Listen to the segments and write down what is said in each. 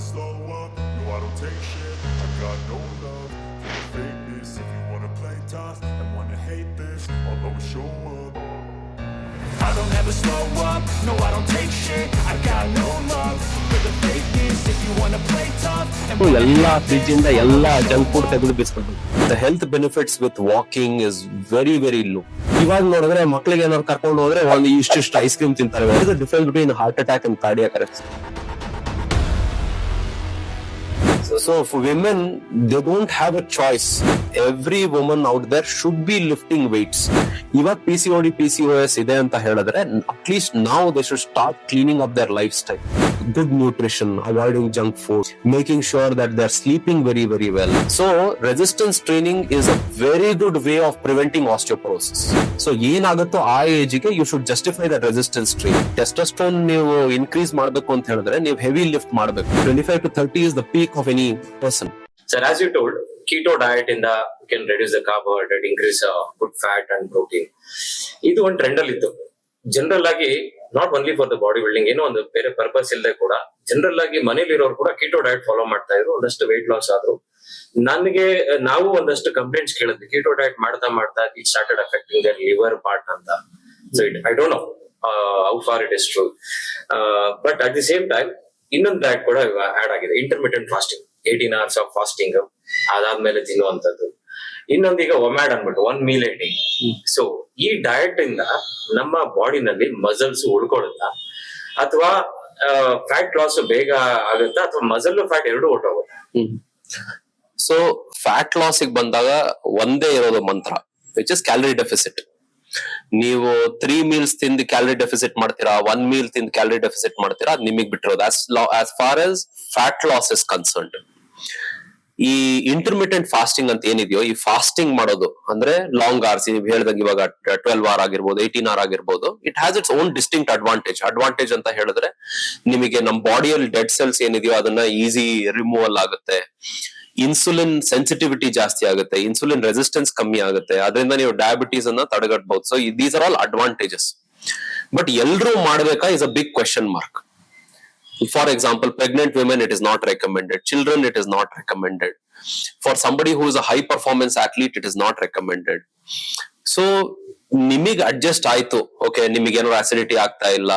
slow up, no I don't take shit. I got no love for the fakeness. If you wanna play tough and wanna hate this, I'll always show up. I don't ever slow up, no I don't take shit. I got no love for the fakeness. If you wanna play tough and ಎಲ್ಲಾ fridge ಇಂದ ಎಲ್ಲಾ junk food ತೆಗೆದು ಬಿಸ್ಕೊಂಡು the health benefits with walking is very very low. ಇವಾಗ ನೋಡಿದ್ರೆ ಮಕ್ಳಿಗೆ ಏನಾದ್ರು ಕರ್ಕೊಂಡು ಹೋದ್ರೆ ಒಂದು ಇಷ್ಟಿಷ್ಟು ಐಸ್ ಕ್ರೀಮ್ ತಿಂತಾರೆ. Difference between heart attack and cardiac arrest. So for women, they don't have a choice. Every woman out there should be lifting weights. Iವಾಗ PCOD, PCOS ಇದೆ ಅಂತ ಹೇಳಿದ್ರೆ at least now they should start cleaning up their lifestyle. Good nutrition, avoiding junk food, making sure that they're sleeping very, very well. So resistance training is a very good way of preventing osteoporosis. So ಏನಾಗುತ್ತೋ ಆ ಏಜ್ಗೆ you should justify that resistance training. Testosterone ನೀವು increase ಮಾಡಬೇಕು ಅಂತ ಹೇಳಿದ್ರೆ ನೀವು heavy lift ಮಾಡಬೇಕು. 25 to 30 is the peak of any person. Sir, as you told, keto diet can reduce the carbohydrate, increase good fat and protein. ಇದು ಒಂದು trend ಅಲ್ಲಿ ಇತ್ತು. ಜನರಲ್ ಆಗಿ not only for the body building, ಏನೋ ಒಂದು ಬೇರೆ purpose ಇಲ್ಲದೆ ಕೂಡ ಜನರಲ್ ಆಗಿ ಮನೇಲಿರೋರು ಕೂಡ ಕೀಟೋ ಡಯಟ್ ಫಾಲೋ ಮಾಡ್ತಾ ಇದ್ರು. ಒಂದಷ್ಟು ವೆಯ್ಟ್ ಲಾಸ್ ಆದ್ರು. ನಾವು ಒಂದಷ್ಟು ಕಂಪ್ಲೇಂಟ್ಸ್ ಕೇಳಿದ್ವಿ, ಕೀಟೋ ಡಯಟ್ ಮಾಡ್ತಾ it started affecting their liver part ಅಂತ. So I don't know how far it is true, but at the same time ಇನ್ನೊಂದು ಡಯಟ್ ಕೂಡ ಆಡ್ ಆಗಿದೆ, intermittent fasting. 18 hours of fasting, ಅದಾದ್ಮೇಲೆ ತಿನ್ನುವಂಥದ್ದು. ಇನ್ನೊಂದೀಗ ಒಮ್ಯಾಡ್ ಅನ್ಬಿಟ್ಟು 1 meal a day. ಸೊ ಈ ಡಯಟ್ ಇಂದ ನಮ್ಮ ಬಾಡಿನಲ್ಲಿ ಮಸಲ್ಸ್ ಉಳ್ಕೊಳ್ಳುತ್ತಾ ಅಥವಾ ಫ್ಯಾಟ್ ಲಾಸ್ ಬೇಗ ಆಗುತ್ತಾ ಅಥವಾ ಮಸಲ್ ಫ್ಯಾಟ್ ಎರಡು ಹೊಟ್ಟೋಗುತ್ತಾ? ಸೊ ಫ್ಯಾಟ್ ಲಾಸ್ ಬಂದಾಗ ಒಂದೇ ಇರೋದು ಮಂತ್ರ, ವಿಚ್ ಇಸ್ ಕ್ಯಾಲರಿ ಡೆಫಿಸಿಟ್. ನೀವು 3 meals ತಿಂದು ಕ್ಯಾಲರಿ ಡೆಫಿಸಿಟ್ ಮಾಡ್ತೀರಾ, 1 meal ತಿಂದು ಕ್ಯಾಲರಿ ಡೆಫಿಸಿಟ್ ಮಾಡ್ತೀರಾ, ಅದು ನಿಮಗ್ ಬಿಟ್ಟಿರೋದು. As far as fat loss is concerned. ಈ ಇಂಟರ್ಮಿಟೆಂಟ್ ಫಾಸ್ಟಿಂಗ್ ಅಂತ ಏನಿದೆಯೋ, ಈ ಫಾಸ್ಟಿಂಗ್ ಮಾಡೋದು ಅಂದ್ರೆ ಲಾಂಗ್ ಅವರ್ಸ್, ನೀವು ಹೇಳ್ದಂಗೆ ಇವಾಗ 12 hour ಆಗಿರ್ಬೋದು, 18 hour ಆಗಿರ್ಬೋದು, it has its own distinct advantage ಅಂತ ಹೇಳಿದ್ರೆ ನಿಮಗೆ ನಮ್ಮ ಬಾಡಿಯಲ್ಲಿ ಡೆಡ್ ಸೆಲ್ಸ್ ಏನಿದೆಯೋ ಅದನ್ನ ಈಸಿ ರಿಮೂವಲ್ ಆಗುತ್ತೆ. ಇನ್ಸುಲಿನ್ ಸೆನ್ಸಿಟಿವಿಟಿ ಜಾಸ್ತಿ ಆಗುತ್ತೆ, ಇನ್ಸುಲಿನ್ ರೆಸಿಸ್ಟೆನ್ಸ್ ಕಮ್ಮಿ ಆಗುತ್ತೆ, ಅದರಿಂದ ನೀವು ಡಯಾಬಿಟೀಸ್ ಅನ್ನ ತಡೆಗಟ್ಟಬಹುದು. So these are all advantages. But ಎಲ್ರೂ ಮಾಡ್ಬೇಕಾ is a big question mark. For example, pregnant women, it is not recommended. Children, it is not recommended. For somebody who is a high performance athlete, it is not recommended. So ನಿಮಗ್ adjust ಆಯ್ತು, okay, ನಿಮಗೆ ಏನಾದ್ರು acidity ಆಗ್ತಾ ಇಲ್ಲ,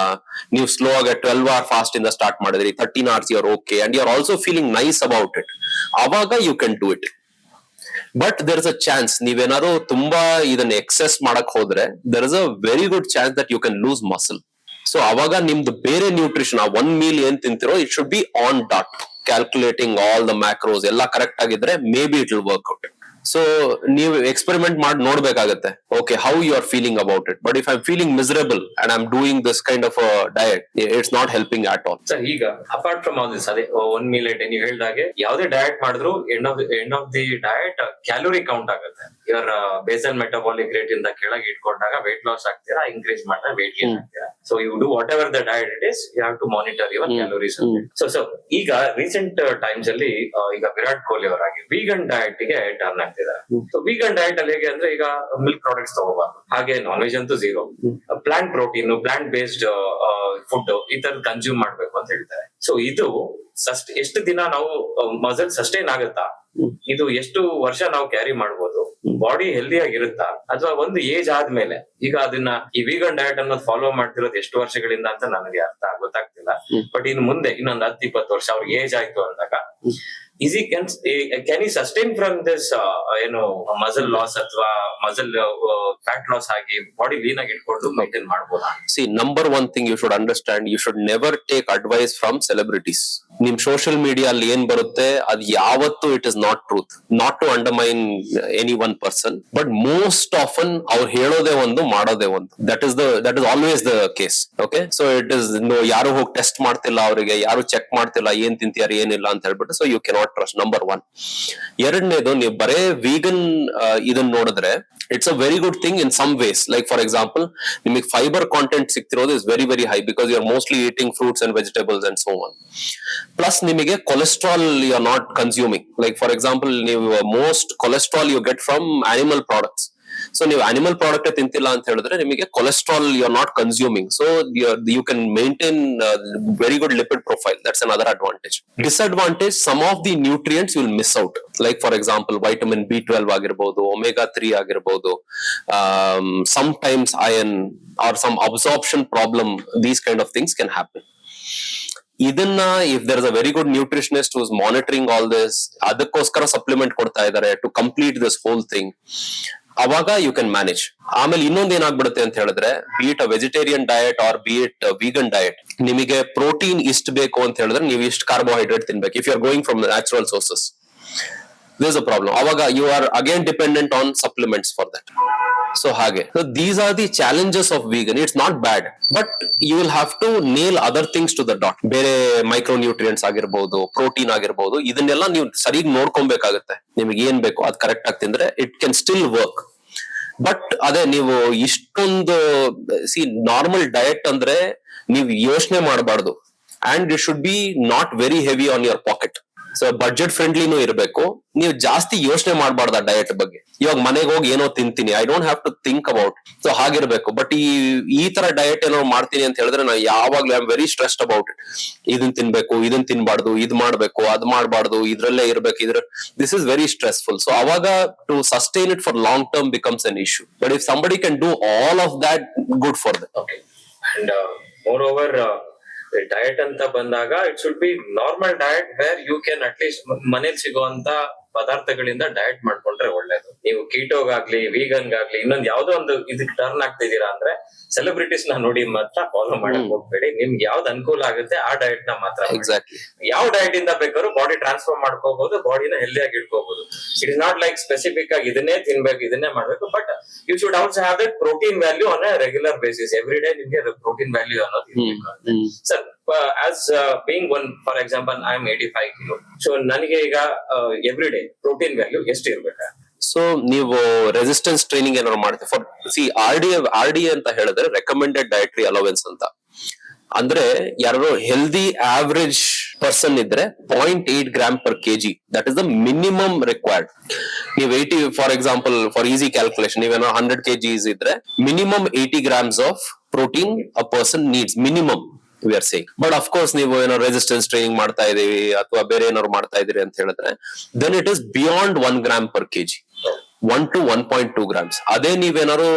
ನೀವು slow ಆಗಿ 12 hour fast ಇಂದ start ಮಾಡಿದ್ರಿ, 13 hours you are okay and you are also feeling nice about it, ಅವಾಗ you can do it. But there is a chance, ನೀವೇನಾದ್ರು ತುಂಬಾ ಇದನ್ನ ಎಕ್ಸೆಸ್ ಮಾಡಕ್ ಹೋದ್ರೆ there is a very good chance that you can lose muscle. So ಅವಾಗ ನಿಮ್ದು ಬೇರೆ nutrition, ಆ 1 meal ಏನ್ ತಿಂತಿರೋ it should be on dot, calculating all the macros ಎಲ್ಲ ಕರೆಕ್ಟ್ ಆಗಿದ್ರೆ maybe it will work out. So ನೀವು experiment ಮಾಡಿ ನೋಡ್ಬೇಕಾಗತ್ತೆ, okay, how you are feeling about it. But if I am feeling miserable and I am doing this kind of diet, it's not helping at all. Sir, ಈಗ apart from all this, ಅದೇ 1 meal a day ನೀವು ಹೇಳ್ದಾಗೆ ಯಾವುದೇ diet ಮಾಡಿದ್ರು end of the diet calorie count ಆಗುತ್ತೆ. ಇವರ basal metabolic rate ಇಂದ ಕೆಳಗೆ ಇಟ್ಕೊಂಡಾಗ ವೇಟ್ ಲಾಸ್ ಆಗ್ತೀರಾ, ಇನ್ಕ್ರೀಸ್ ಮಾಡಿದ್ರೆ ವೇಟ್ ಗೇನ್ ಆಗ್ತೀರಾ. So you do whatever the diet it is, you have to monitor your calories. So ಈಗ ರೀಸೆಂಟ್ ಟೈಮ್ಸ್ ಅಲ್ಲಿ ಈಗ ವಿರಾಟ್ ಕೊಹ್ಲಿ ಅವರಾಗಿ ವೀಗನ್ ಡಯಟ್ ಗೆ ಟರ್ನ್ ಆಗ್ತಿದ್ದಾರೆ. ಸೊ ವೀಗನ್ ಡಯಟ್ ಅಲ್ಲಿ ಹೇಗೆ ಅಂದ್ರೆ, ಈಗ ಮಿಲ್ಕ್ ಪ್ರಾಡಕ್ಟ್ಸ್ ತಗೋಬಾರ್ದು, ಹಾಗೆ ನಾನ್ ವೆಜ್ ಅಂತೂ zero, plant protein, plant based food ಈ ತರ ಕನ್ಸ್ಯೂಮ್ ಮಾಡ್ಬೇಕು ಅಂತ ಹೇಳ್ತಾರೆ. ಸೊ ಇದು ಎಷ್ಟು ದಿನ ನಾವು ಮಸಲ್ ಸಸ್ಟೈನ್ ಆಗುತ್ತಾ, ಇದು ಎಷ್ಟು ವರ್ಷ ನಾವು ಕ್ಯಾರಿ ಮಾಡ್ಬೋದು, ಬಾಡಿ ಹೆಲ್ದಿ ಆಗಿರುತ್ತಾ, ಅಥವಾ ಒಂದು ಏಜ್ ಆದ್ಮೇಲೆ, ಈಗ ಅದನ್ನ ಈ ವೀಗನ್ ಡಯಟ್ ಅನ್ನೋದು ಫಾಲೋ ಮಾಡ್ತಿರೋದು ಎಷ್ಟು ವರ್ಷಗಳಿಂದ ಅಂತ ನನಗೆ ಗೊತ್ತಾಗ್ತಿಲ್ಲ. ಬಟ್ ಇನ್ನು ಮುಂದೆ ಇನ್ನೊಂದು 10-20 ವರ್ಷ ಅವ್ರಿಗೆ ಏಜ್ ಆಯ್ತು ಅಂದಾಗ can he sustain from this ಏನು ಮಸಲ್ ಲಾಸ್ ಅಥವಾ ಮಸಲ್ ಫ್ಯಾಟ್ ಲಾಸ್ ಆಗಿ ಬಾಡಿ ಲೀನ್ ಆಗಿ ಇಟ್ಕೊಂಡು ಮೇಂಟೈನ್ ಮಾಡಬಹುದಾ? See, number one thing you should understand, you should never take advice from celebrities. ನಿಮ್ ಸೋಷಿಯಲ್ ಮೀಡಿಯಾ ಅಲ್ಲಿ ಏನ್ ಬರುತ್ತೆ ಅದು ಯಾವತ್ತು it is not truth. Not to undermine any one person, but most often ಅವ್ರು ಹೇಳೋದೇ ಒಂದು, ಮಾಡೋದೇ ಒಂದು. That is always the case. Okay, so it is ಯಾರು ಹೋಗಿ ಟೆಸ್ಟ್ ಮಾಡ್ತಿಲ್ಲ, ಅವರಿಗೆ ಯಾರು ಚೆಕ್ ಮಾಡ್ತಿಲ್ಲ ಏನ್ ತಿಂತೀಯಾರ ಏನಿಲ್ಲ ಅಂತ ಹೇಳ್ಬಿಟ್ಟು. So you cannot trust, number one. ಎರಡನೇದು, ನೀವು ಬರೇ ವೀಗನ್ ಇದನ್ನ ನೋಡಿದ್ರೆ it's a very good thing in some ways. Like for example, ನಿಮಗೆ ಫೈಬರ್ ಕಾಂಟೆಂಟ್ ಸಿಗ್ತಿರೋದು is very very high because you are mostly eating fruits and vegetables and so on. Plus ನಿಮಗೆ cholesterol you are not consuming. Like for example, ನೀವು most cholesterol you get from animal products. So ನೀವು animal product ತಿಂತಿಲ್ಲ ಅಂತ ಹೇಳಿದ್ರೆ ನಿಮಗೆ cholesterol you are not consuming, so you can maintain very good lipid profile. That's another advantage. Disadvantage, some of the nutrients will miss out, like for example vitamin B12 ಆಗಿರ್ಬೋದು, omega-3 ಆಗಿರ್ಬೋದು, sometimes iron or some absorption problem, these kind of things can happen. ಇದನ್ನ if there is a very good nutritionist who is monitoring all this, ಅದಕ್ಕೋಸ್ಕರ supplement ಕೊಡ್ತಾ ಇದ್ದಾರೆ to complete this whole thing, ಅವಾಗ you can manage. ಆಮೇಲೆ ಇನ್ನೊಂದ್ ಏನಾಗ್ಬಿಡುತ್ತೆ ಅಂತ ಹೇಳಿದ್ರೆ, be it a vegetarian diet or be it vegan diet, ನಿಮಗೆ ಪ್ರೋಟೀನ್ ಇಷ್ಟು ಬೇಕು ಅಂತ ಹೇಳಿದ್ರೆ ನೀವು ಇಷ್ಟು ಕಾರ್ಬೋಹೈಡ್ರೇಟ್ ತಿನ್ಬೇಕು. If you are going from natural sources, this a problem. ಅವಾಗ you are again dependent on supplements for that. So hage, so these are the challenges of vegan. It's not bad, but you will have to nail other things to the dot. Bere micronutrients ಆಗಿರಬಹುದು, protein ಆಗಿರಬಹುದು, ಇದನ್ನೆಲ್ಲ ನೀವು ಸರಿಯಾಗಿ ನೋಡ್ಕೊಬೇಕಾಗುತ್ತೆ. ನಿಮಗೆ ಏನ್ ಬೇಕು ಅದು correct ಆಗಿ ತಿಂದ್ರೆ it can still work. But ಅದೇ ನೀವು ಇಷ್ಟೊಂದು ನಾರ್ಮಲ್ ಡಯಟ್ ಅಂದ್ರೆ ನೀವು ಯೋಚನೆ ಮಾಡಬಾರ್ದು, and it should be not very heavy on your pocket. So budget ಫ್ರೆಂಡ್ಲಿನೂ ಇರಬೇಕು. ನೀವು ಜಾಸ್ತಿ ಯೋಚನೆ ಮಾಡಬಾರ್ದು ಆ ಡಯಟ್ ಬಗ್ಗೆ. ಇವಾಗ ಮನೆಗೆ ಹೋಗಿ ಏನೋ ತಿಂತೀನಿ, I don't have to think about. So ಹಾಗಿರ್ಬೇಕು. ಬಟ್ ಈ ತರ ಡಯಟ್ ಏನೋ ಮಾಡ್ತೀನಿ ಅಂತ ಹೇಳಿದ್ರೆ ನಾನು ಯಾವಾಗ್ಲೂ I am very stressed about it. ಇದನ್ ತಿನ್ಬೇಕು, ಇದನ್ ತಿನ್ಬಾರ್ದು, ಇದ್ ಮಾಡ್ಬೇಕು, ಅದ್ ಮಾಡ್ಬಾರ್ದು, ಇದ್ರಲ್ಲೇ ಇರ್ಬೇಕು, this is very stressful. So ಅವಾಗ to sustain it for long term becomes an issue. But if somebody can do all of that, good for that. Okay. And moreover diet ಅಂತ ಬಂದಾಗ it should be normal diet where you can at least ಮನೇಲಿ ಸಿಗುವಂತ ಪದಾರ್ಥಗಳಿಂದ diet ಮಾಡ್ಕೊಂಡ್ರೆ ಒಳ್ಳೇದು. ನೀವು ಕೀಟೋಗಾಗ್ಲಿ ವೀಗನ್ಗಾಗ್ಲಿ ಇನ್ನೊಂದು ಯಾವ್ದೋ ಒಂದು ಇದಕ್ಕೆ ಟರ್ನ್ ಆಗ್ತಿದ್ದೀರಾ ಅಂದ್ರೆ ಸೆಲೆಬ್ರಿಟೀಸ್ ನ ನೋಡಿ ಮಾತ್ರ ಫಾಲೋ ಮಾಡಕ್ ಹೋಗ್ಬೇಡಿ. ನಿಮ್ಗೆ ಯಾವ್ದು ಅನುಕೂಲ ಆಗುತ್ತೆ ಆ ಡಯಟ್ ನ ಮಾತ್ರ. ಎಕ್ಸಾಕ್ಟ್ಲಿ. ಯಾವ ಡಯಟ್ ಇಂದ ಬೇಕಾದ್ರೂ ಬಾಡಿ ಟ್ರಾನ್ಸ್ಫಾರ್ಮ್ ಮಾಡ್ಕೋಬಹುದು, ಬಾಡಿನ ಹೆಲ್ದಿ ಆಗಿ ಇಟ್ಕೋಬಹುದು. It is not like specific ಆಗಿ ಇದನ್ನೇ ತಿನ್ಬೇಕು, ಇದನ್ನೇ ಮಾಡ್ಬೇಕು. But you should also have that protein value on a regular basis. Every day ನಿಮ್ಗೆ ಪ್ರೋಟೀನ್ ವ್ಯಾಲ್ಯೂ ಅನ್ನೋದು ಇರ್ಬೇಕು. Sir, as being one, for example, I am 85 kilo. So ನನಗೆ ಈಗ ಎವ್ರಿ ಡೇ ಪ್ರೋಟೀನ್ ವ್ಯಾಲ್ಯೂ ಎಷ್ಟು ಇರ್ಬೇಕಾ? ಸೊ ನೀವು resistance training ಏನಾದ್ರು ಮಾಡ್ತೀವಿ for R D ಅಂತ ಹೇಳಿದ್ರೆ ರೆಕಮೆಂಡೆಡ್ ಡಯಟ್ರಿ ಅಲೋವೆನ್ಸ್ ಅಂತ. ಅಂದ್ರೆ ಯಾರು ಹೆಲ್ದಿ ಆವರೇಜ್ ಪರ್ಸನ್ ಇದ್ರೆ 0.8 gram per KG, that is the minimum required. ನೀವು 80, for example, for easy calculation, ನೀವೇನೋ 100 kgs ಇದ್ರೆ minimum 80 grams of protein a person needs, minimum we are saying. But of course ನೀವು ಏನೋ resistance training ಮಾಡ್ತಾ ಇದೀವಿ ಅಥವಾ ಬೇರೆ ಏನಾದ್ರು ಮಾಡ್ತಾ ಇದೀರಿ ಅಂತ ಹೇಳಿದ್ರೆ then it is beyond 1 gram per kg, 1 to 1.2 grams. ಅದೇ ನೀವೇನಾದ್ರು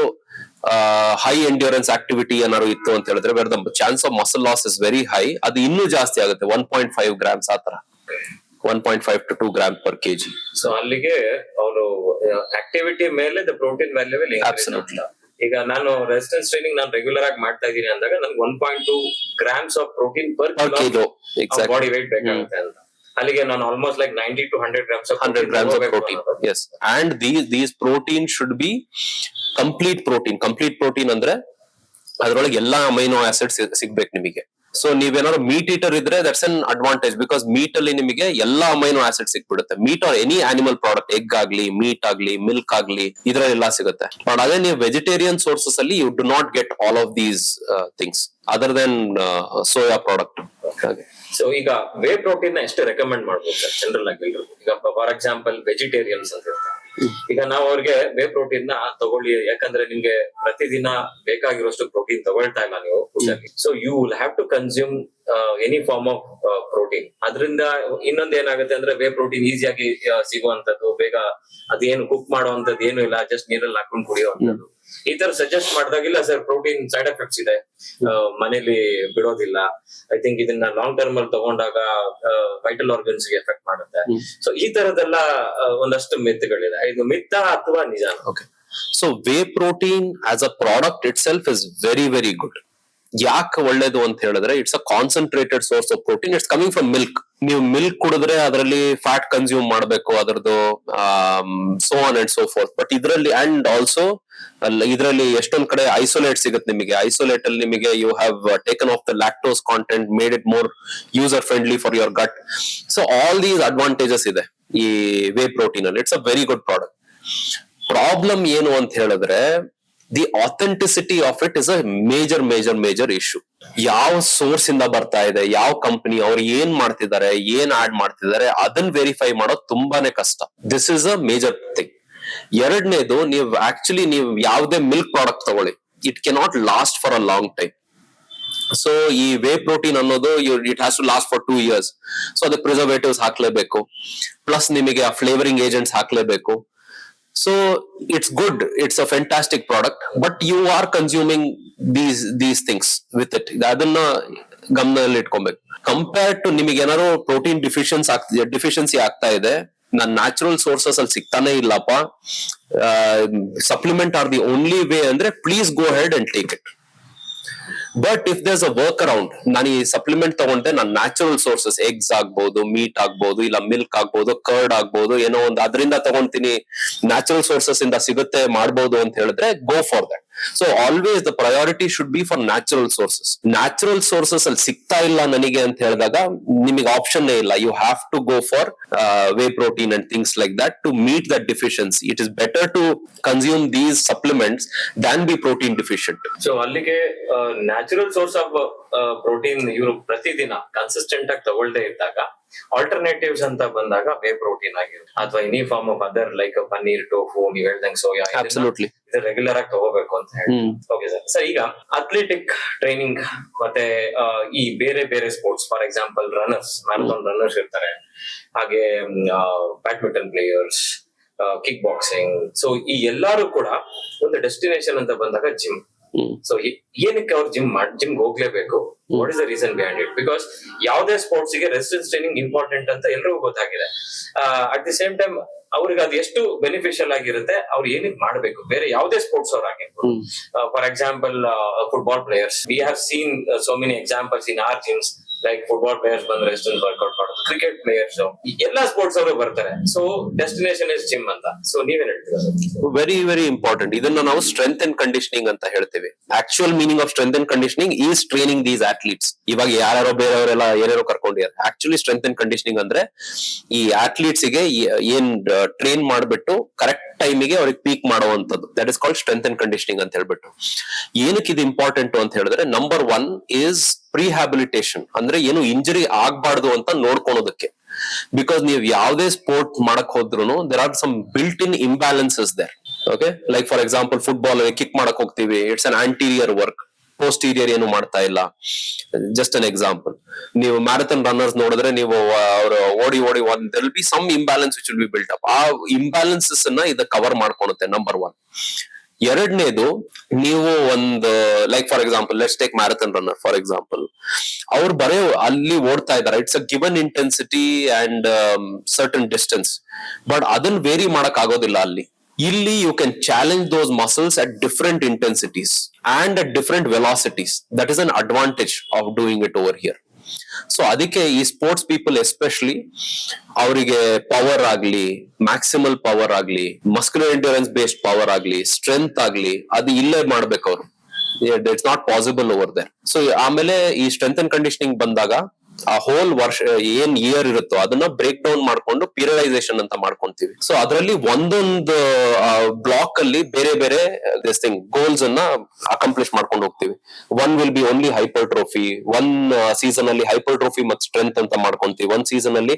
ಹೈ ಎಂಡ್ಯೂರೆನ್ಸ್ ಆಕ್ಟಿವಿಟಿ ಏನಾದ್ರು ಇತ್ತು ಅಂತ ಹೇಳಿದ್ರೆ where the chance of muscle loss is very high, ಅದು ಇನ್ನೂ ಜಾಸ್ತಿ ಆಗುತ್ತೆ, 1.5 grams ಆ ತರ, 1.5 to 2 grams per kg. So ಅಲ್ಲಿಗೆ ಅವರು ಆಕ್ಟಿವಿಟಿ ಮೇಲೆ the protein value will increase. Absolutely. ಈಗ ನಾನು ರೆಸಿಸ್ಟೆನ್ಸ್ ಟ್ರೈನಿಂಗ್ ನಾನು ರೆಗ್ಯುಲರ್ ಆಗಿ ಮಾಡ್ತಾ ಇದ್ದೀನಿ ಅಂದಾಗ ನನ್ಗೆ 1.2 grams of protein per kilo body weight ಬೇಕಾಗುತ್ತೆ ಅಂತ. ಅಲ್ಲಿಗೆ ನಾನು almost like 90 to 100 grams of 100 grams of protein. Yes, and these protein should be complete protein. Complete protein ಅಂದ್ರೆ ಅದರೊಳಗೆ ಎಲ್ಲಾ ಅಮೈನೋ ಆಸಿಡ್ಸ್ ಸಿಗ್ಬೇಕು ನಿಮಗೆ. ಸೊ ನೀವೇನಾದ್ರು ಮೀಟ್ ಈಟರ್ ಇದ್ರೆ that's an advantage, because meat ಅಲ್ಲಿ ನಿಮಗೆ ಎಲ್ಲಾ ಅಮೈನೋ ಆಸಿಡ್ ಸಿಕ್ಬಿಡುತ್ತೆ. Meat or any animal product, egg ಆಗ್ಲಿ, ಮೀಟ್ ಆಗ್ಲಿ, ಮಿಲ್ಕ್ ಆಗ್ಲಿ, ಇದ್ರಲ್ಲೆಲ್ಲ ಸಿಗುತ್ತೆ. ಬಟ್ ಅದೇ ನೀವು ವೆಜಿಟೇರಿಯನ್ ಸೋರ್ಸಸ್ ಅಲ್ಲಿ you do not get all of these things other than soya product. So ಈಗ ವೇ ಪ್ರೋಟೀನ್ ನ ಎಷ್ಟು ರೆಕಮೆಂಡ್ ಮಾಡ್ಬೋದು ಸರ್ ಜನರಲ್ ಆಗಿ? ಈಗ ಫಾರ್ ಎಕ್ಸಾಂಪಲ್ ವೆಜಿಟೇರಿಯನ್ಸ್ ಅಂತ ಇರ್ತಾರೆ, ಈಗ ನಾವು ಅವ್ರಿಗೆ ವೇ ಪ್ರೋಟೀನ್ ನ ತಗೊಳ್ಳಿ, ಯಾಕಂದ್ರೆ ನಿಮ್ಗೆ ಪ್ರತಿದಿನ ಬೇಕಾಗಿರೋಷ್ಟು ಪ್ರೋಟೀನ್ ತಗೊಳ್ತಾ ಇಲ್ಲ ನೀವು ಫುಡ್ ಅಲ್ಲಿ. So you will have to consume any form of protein. ಅದರಿಂದ ಇನ್ನೊಂದ್ ಏನಾಗುತ್ತೆ ಅಂದ್ರೆ ವೇ ಪ್ರೋಟೀನ್ ಈಸಿಯಾಗಿ ಸಿಗುವಂತದ್ದು, ಬೇಗ ಅದೇನು ಕುಕ್ ಮಾಡುವಂತದ್ದು ಏನು ಇಲ್ಲ, ಜಸ್ಟ್ ನೀರಲ್ಲಿ ಹಾಕೊಂಡು ಕುಡಿಯುವಂತದ್ದು. ಈ ತರ ಸಜೆಸ್ಟ್ ಮಾಡಿದಾಗಿಲ್ಲ ಸರ್ ಪ್ರೋಟೀನ್ ಸೈಡ್ ಎಫೆಕ್ಟ್ಸ್ ಇದೆ, ಮನೇಲಿ ಬಿಡೋದಿಲ್ಲ. ಐ ಥಿಂಕ್ ಇದನ್ನ ಲಾಂಗ್ ಟರ್ಮ್ ಅಲ್ಲಿ ತಗೊಂಡಾಗ ವೈಟಲ್ ಆರ್ಗನ್ಸ್ ಗೆ ಎಫೆಕ್ಟ್ ಮಾಡುತ್ತೆ. ಸೊ ಈ ತರದೆಲ್ಲ ಒಂದಷ್ಟು ಮಿತ್ಗಳಿದೆ. ಇದು ಮಿತ್ತ ಅಥವಾ ನಿಜ? Okay, so whey protein as a product itself is very very good. ಯಾಕೆ ಒಳ್ಳೇದು ಅಂತ ಹೇಳಿದ್ರೆ it's a concentrated source of protein. It's coming from milk. ನೀವು ಮಿಲ್ಕ್ ಕುಡಿದ್ರೆ ಅದರಲ್ಲಿ ಫ್ಯಾಟ್ ಕನ್ಸ್ಯೂಮ್ ಮಾಡಬೇಕು, ಅದರದ್ದು so on and so forth. But ಇದರಲ್ಲಿ ಅಂಡ್ ಆಲ್ಸೋ ಇದರಲ್ಲಿ ಎಷ್ಟೊಂದ್ ಕಡೆ ಐಸೋಲೇಟ್ ಸಿಗುತ್ತೆ ನಿಮಗೆ. ಐಸೋಲೇಟ್ ಅಲ್ಲಿ ನಿಮಗೆ you have taken off the lactose content, made it more user friendly for your gut. So all these advantages ಇದೆ ಈ ವೇ ಪ್ರೋಟೀನ್ ಅಲ್ಲಿ. It's a very good product. Problem ಏನು ಅಂತ ಹೇಳಿದ್ರೆ the authenticity of it is a major issue. ಯಾವ source ಇಂದ ಬರ್ತಾ ಇದೆ, ಯಾವ ಕಂಪನಿ, ಅವ್ರು ಏನ್ ಮಾಡ್ತಿದ್ದಾರೆ, ಏನ್ ಆಡ್ ಮಾಡ್ತಿದ್ದಾರೆ, ಅದನ್ನ ವೆರಿಫೈ ಮಾಡೋದು ತುಂಬಾನೇ ಕಷ್ಟ. This is a major thing. ಎರಡನೇದು, ನೀವು ಯಾವ್ದೇ ಮಿಲ್ಕ್ ಪ್ರಾಡಕ್ಟ್ ತಗೊಳ್ಳಿ, it cannot last for a long time. So ಈ ವೇ ಪ್ರೋಟೀನ್ ಅನ್ನೋದು it has to last for 2 years. So ಅದಕ್ಕೆ ಪ್ರಿಸರ್ವೇಟಿವ್ಸ್ ಹಾಕ್ಲೇಬೇಕು, ಪ್ಲಸ್ ನಿಮಗೆ ಆ ಫ್ಲೇವರಿಂಗ್ ಏಜೆಂಟ್ಸ್ ಹಾಕ್ಲೇಬೇಕು. So it's good, it's a fantastic product, but you are consuming these things with it. ಅದನ್ನ ಗಮನದಲ್ಲಿ ಇಟ್ಕೊಬೇಕು. ಕಂಪೇರ್ ಟು ನಿಮಗೆ ಏನಾದ್ರು ಪ್ರೋಟೀನ್ ಡಿಫಿಷಿಯನ್ಸಿ ಆಗ್ತಾ ಇದೆ, ನಾನ್ ನ್ಯಾಚುರಲ್ ಸೋರ್ಸಸ್ ಅಲ್ಲಿ ಸಿಗ್ತಾನೆ ಇಲ್ಲಪ್ಪ, supplement are the only way ಅಂದ್ರೆ please go ahead and take it. But if there's a workaround, ನಾನು ಈ ಸಪ್ಲಿಮೆಂಟ್ ತಗೊಂಡೆ, ನಾನು ನ್ಯಾಚುರಲ್ ಸೋರ್ಸಸ್ ಎಗ್ಸ್ ಆಗ್ಬಹುದು, ಮೀಟ್ ಆಗ್ಬಹುದು, ಇಲ್ಲ ಮಿಲ್ಕ್ ಆಗ್ಬಹುದು, ಕರ್ಡ್ ಆಗ್ಬಹುದು, ಏನೋ ಒಂದು ಅದರಿಂದ ತಗೊಂತೀನಿ, ನ್ಯಾಚುರಲ್ ಸೋರ್ಸಸ್ ಇಂದ ಸಿಗುತ್ತೆ ಮಾಡ್ಬೋದು ಅಂತ ಹೇಳಿದ್ರೆ go for that. So always the priority should be for natural sources. Natural sources ಅಲ್ಲಿ ಸಿಗ್ತಾ ಇಲ್ಲ ನನಗೆ ಅಂತ ಹೇಳಿದಾಗ ನಿಮಗೆ ಆಪ್ಷನ್ ಇಲ್ಲ, you have to go for whey protein and things like that to meet that deficiency. It is better to consume these supplements than be protein deficient. So ಅಲ್ಲಿಗೆ natural source of protein ಇವರು ಪ್ರತಿದಿನ consistent ಆಗಿ ತಗೊಳ್ದೇ ಇದ್ದಾಗ alternatives ಅಂತ ಬಂದಾಗ way protein ಆಗಿರುತ್ತೆ, ಅಥವಾ any form of other like paneer, tofu, ನೀವ್ ಹೇಳ್ದಂಗೆ ಸೋಯಾ, ಅಬ್ಸಲ್ಯೂಟ್ಲಿ ರೆಗ್ಯುಲರ್ ಆಗಿ ತಗೋಬೇಕು ಅಂತ ಹೇಳಿ. ಓಕೆ ಸರ್, ಈಗ ಅಥ್ಲೆಟಿಕ್ ಟ್ರೈನಿಂಗ್ ಮತ್ತೆ ಈ ಬೇರೆ ಬೇರೆ sports, for example runners, marathon runners ಇರ್ತಾರೆ, ಹಾಗೆ badminton players, kick boxing. So ಈ ಎಲ್ಲಾರು ಕೂಡ ಒಂದು ಡೆಸ್ಟಿನೇಷನ್ ಅಂತ ಬಂದಾಗ ಜಿಮ್. ಸೊ ಏನಕ್ಕೆ ಅವ್ರು ಜಿಮ್ ಹೋಗ್ಲೇಬೇಕು? What is the reason behind it? Because ಯಾವುದೇ ಸ್ಪೋರ್ಟ್ಸ್ ಗೆ ರೆಸಿಸ್ಟೆನ್ಸ್ ಟ್ರೈನಿಂಗ್ ಇಂಪಾರ್ಟೆಂಟ್ ಅಂತ ಎಲ್ರಿಗೂ ಗೊತ್ತಾಗಿದೆ. ಅಟ್ ದಿ ಸೇಮ್ ಟೈಮ್ ಅವ್ರಿಗೆ ಅದು ಎಷ್ಟು ಬೆನಿಫಿಷಿಯಲ್ ಆಗಿರುತ್ತೆ, ಅವ್ರು ಏನಕ್ಕೆ ಮಾಡಬೇಕು, ಬೇರೆ ಯಾವುದೇ ಸ್ಪೋರ್ಟ್ಸ್ ಅವ್ರು ಆಗಿರ್ಬೋದು. For example football players, we have seen so many examples in our gyms. Like football players ಬಂದ್ರೆ ರೆಸಿಸ್ಟೆನ್ಸ್ ವರ್ಕೌಟ್ ಮಾಡೋದು, ಕ್ರಿಕೆಟ್ ಪ್ಲೇಯರ್ಸ್, ಎಲ್ಲಾ ಸ್ಪೋರ್ಟ್ಸ್ ಅವರು ಬರ್ತಾರೆ. ಸೊ ಡೆಸ್ಟಿನೇಷನ್ ಇಸ್ ಜಿಮ್ ಅಂತ. ಸೊ ನೀವೇನ್ ಹೇಳ್ತೀರಾ? Very very important. ಇದನ್ನ ನಾವು ಸ್ಟ್ರೆಂತ್ ಅಂಡ್ ಕಂಡೀಷನಿಂಗ್ ಅಂತ ಹೇಳ್ತೇವೆ. Actual meaning of strength and conditioning is training these athletes. ಇವಾಗ ಯಾರೋ ಬೇರೆಯವರೆಲ್ಲ ಏನೇನೋ ಕರ್ಕೊಂಡಿದ್ದಾರೆ. ಆಕ್ಚುಲಿ ಸ್ಟ್ರೆಂತ್ ಅಂಡ್ ಕಂಡೀಷನಿಂಗ್ ಅಂದ್ರೆ ಈ ಅಥ್ಲೀಟ್ಸ್ ಗೆ ಏನ್ ಟ್ರೈನ್ ಮಾಡ್ಬಿಟ್ಟು ಕರೆಕ್ಟ್ ಟೈಮಿಗೆ ಅವ್ರಿಗೆ ಪೀಕ್ ಮಾಡುವಂತದ್ದು. That is called strength and conditioning ಅಂತ ಹೇಳ್ಬಿಟ್ಟು. ಏನಕ್ಕೆ ಇದು ಇಂಪಾರ್ಟೆಂಟ್ ಅಂತ ಹೇಳಿದ್ರೆ, ನಂಬರ್ 1 ಈಸ್ ಪ್ರಿಹ್ಯಾಬಿಲಿಟೇಷನ್, ಅಂದ್ರೆ ಏನು ಇಂಜರಿ ಆಗ್ಬಾರ್ದು ಅಂತ ನೋಡ್ಕೊಳೋದಕ್ಕೆ. ಬಿಕಾಸ್ ನೀವು ಯಾವುದೇ ಸ್ಪೋರ್ಟ್ ಮಾಡಕ್ ಹೋದ್ರು there are some built in imbalances there. Okay, like for example football kick ಮಾಡಕ್ ಹೋಗ್ತೀವಿ, it's an anterior work, posterior ಏನು ಮಾಡ್ತಾ ಇಲ್ಲ. Just an example. ನೀವು ಮ್ಯಾರಥಾನ್ ರನ್ನರ್ಸ್ ನೋಡಿದ್ರೆ, ನೀವು ಅವರು ಓಡಿ there will be some imbalance which will be built up. ಆ ಇಂಬ್ಯಾಲೆನ್ಸಸ್ ಅನ್ನ ಇದು ಕವರ್ ಮಾಡ್ಕೊಳುತ್ತೆ, ನಂಬರ್ 1. ಎರಡನೇದು, ನೀವು ಒಂದು like for example let's take marathon runner for example. ಅವ್ರು ಬರೇ ಅಲ್ಲಿ ಓಡ್ತಾ ಇದಾರೆ, it's a given intensity and certain distance, but ಅದನ್ನ ವೇರಿ ಮಾಡಕ್ ಆಗೋದಿಲ್ಲ ಅಲ್ಲಿ. ಇಲ್ಲಿ you can challenge those muscles at different intensities and at different velocities. That is an advantage of doing it over here. So ಅದಕ್ಕೆ ಈ sports people especially ಅವರಿಗೆ power ಆಗ್ಲಿ, maximal power ಆಗ್ಲಿ, ಮಸ್ಕ್ಯುಲರ್ ಎಂಡ್ಯೂರೆನ್ಸ್ ಬೇಸ್ಡ್ ಪವರ್ ಆಗ್ಲಿ, strength ಆಗ್ಲಿ, ಅದು ಇಲ್ಲೇ ಮಾಡ್ಬೇಕು ಅವರು. It's not possible over there. So ಆಮೇಲೆ ಈ ಸ್ಟ್ರೆಂತ್ ಅಂಡ್ ಕಂಡೀಷನಿಂಗ್ ಬಂದಾಗ ಆ ಹೋಲ್ ವರ್ಷ ಏನ್ ಇಯರ್ ಇರುತ್ತೋ ಅದನ್ನ ಬ್ರೇಕ್ ಡೌನ್ ಮಾಡ್ಕೊಂಡು ಪೀರಿಯಡೈಸೇಷನ್ ಅಂತ ಮಾಡ್ಕೊಂತೀವಿ. ಸೊ ಅದರಲ್ಲಿ ಒಂದೊಂದು ಬ್ಲಾಕ್ ಅಲ್ಲಿ ಬೇರೆ ಬೇರೆ ದಿಸ್ ಥಿಂಗ್ ಗೋಲ್ಸ್ ಅನ್ನ ಅಕಂಪ್ಲಿಷ್ ಮಾಡ್ಕೊಂಡು ಹೋಗ್ತೀವಿ. One will be only hypertrophy, one season ಅಲ್ಲಿ ಹೈಪರ್ ಟ್ರೋಫಿ ಮತ್ತೆ ಸ್ಟ್ರೆಂತ್ ಅಂತ ಮಾಡ್ಕೊಂತೀವಿ, ಒಂದ್ ಸೀಸನ್ ಅಲ್ಲಿ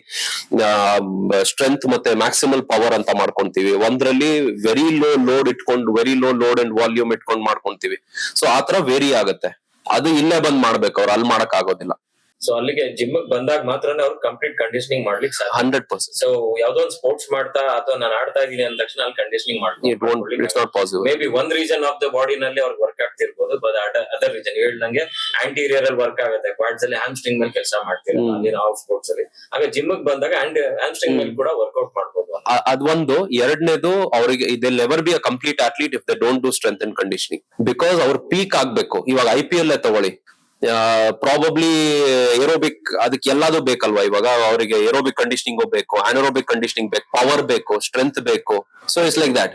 ಸ್ಟ್ರೆಂತ್ ಮತ್ತೆ ಮ್ಯಾಕ್ಸಿಮಲ್ ಪವರ್ ಅಂತ ಮಾಡ್ಕೊಂತೀವಿ, ಒಂದ್ರಲ್ಲಿ ವೆರಿ ಲೋ ಲೋಡ್ ಇಟ್ಕೊಂಡು very low load and volume ಇಟ್ಕೊಂಡು ಮಾಡ್ಕೊಂತೀವಿ. ಸೊ ಆತರ ವೇರಿ ಆಗುತ್ತೆ. ಅದು ಇಲ್ಲೇ ಬಂದ್ ಮಾಡ್ಬೇಕು, ಅವ್ರು ಅಲ್ಲಿ ಮಾಡಕ್ ಆಗೋದಿಲ್ಲ. ಸೊ ಅಲ್ಲಿಗೆ ಜಿಮ್ ಬಂದಾಗ ಮಾತ್ರನೇ ಅವ್ರು ಕಂಪ್ಲೀಟ್ ಕಂಡೀಷನಿಂಗ್ ಮಾಡ್ಲಿಕ್ಕೆ ಸಾಧ್ಯ. 100%. ಸೊ ಯಾವ್ದೋ ಒಂದು ಸ್ಪೋರ್ಟ್ಸ್ ಮಾಡ್ತಾ ಅಥವಾ ನಾನು ಆಡ್ತಾ ಇದೀನಿ ಅಂದ ತಕ್ಷಣ ಅಲ್ಲಿ ಕಂಡೀಷನಿಂಗ್ ಮಾಡ್ಕೊಂಡು ಮೇ ಬಿ ಒಂದ್ ರೀಸನ್ ಆಫ್ ದ ಬಾಡಿ ನಲ್ಲಿ ಅವ್ರಿಗೆ ವರ್ಕ್ ಆಗ್ತಿರ್ಬೋದು, ಬಟ್ ಅದರ್ ರೀಸನ್ ಹೇಳ್ದಂಗೆ ಆಂಟೀರಿಯರ್ ಅಲ್ಲಿ ವರ್ಕ್ ಆಗುತ್ತೆ, ಕ್ವಾಡ್ಸ್ ಅಲ್ಲಿ ಹ್ಯಾಮ್ಸ್ಟ್ರಿಂಗ್ ಮೇಲೆ ಕೆಲಸ ಮಾಡ್ತೀರಾ ಅಲ್ಲಿ ನಾವು ಸ್ಪೋರ್ಟ್ಸ್ ಅಲ್ಲಿ. ಆಗ ಜಿಮ್ ಬಂದಾಗ ಹ್ಯಾಮ್ಸ್ಟ್ರಿಂಗ್ ಮೇಲೆ ಕೂಡ ವರ್ಕ್ಔಟ್ ಮಾಡ್ಬೋದು. ಅದೊಂದು. ಎರಡನೇದು, ಅವರಿಗೆ they never be a complete athlete if they don't do strength and conditioning. Because ಅವ್ರ ಪೀಕ್ ಆಗ್ಬೇಕು. ಇವಾಗ IPL ತಗೊಳ್ಳಿ, ಪ್ರಾಬಬ್ಲಿ ಏರೋಬಿಕ್ ಅದಕ್ಕೆ ಎಲ್ಲಾದು ಬೇಕಲ್ವಾ. ಇವಾಗ ಅವರಿಗೆ ಏರೋಬಿಕ್ ಕಂಡೀಷನಿಂಗ್ ಬೇಕು, ಅನರೋಬಿಕ್ ಕಂಡೀಷನಿಂಗ್ ಬೇಕು, ಪವರ್ ಬೇಕು, ಸ್ಟ್ರೆಂತ್ ಬೇಕು. So it's like that.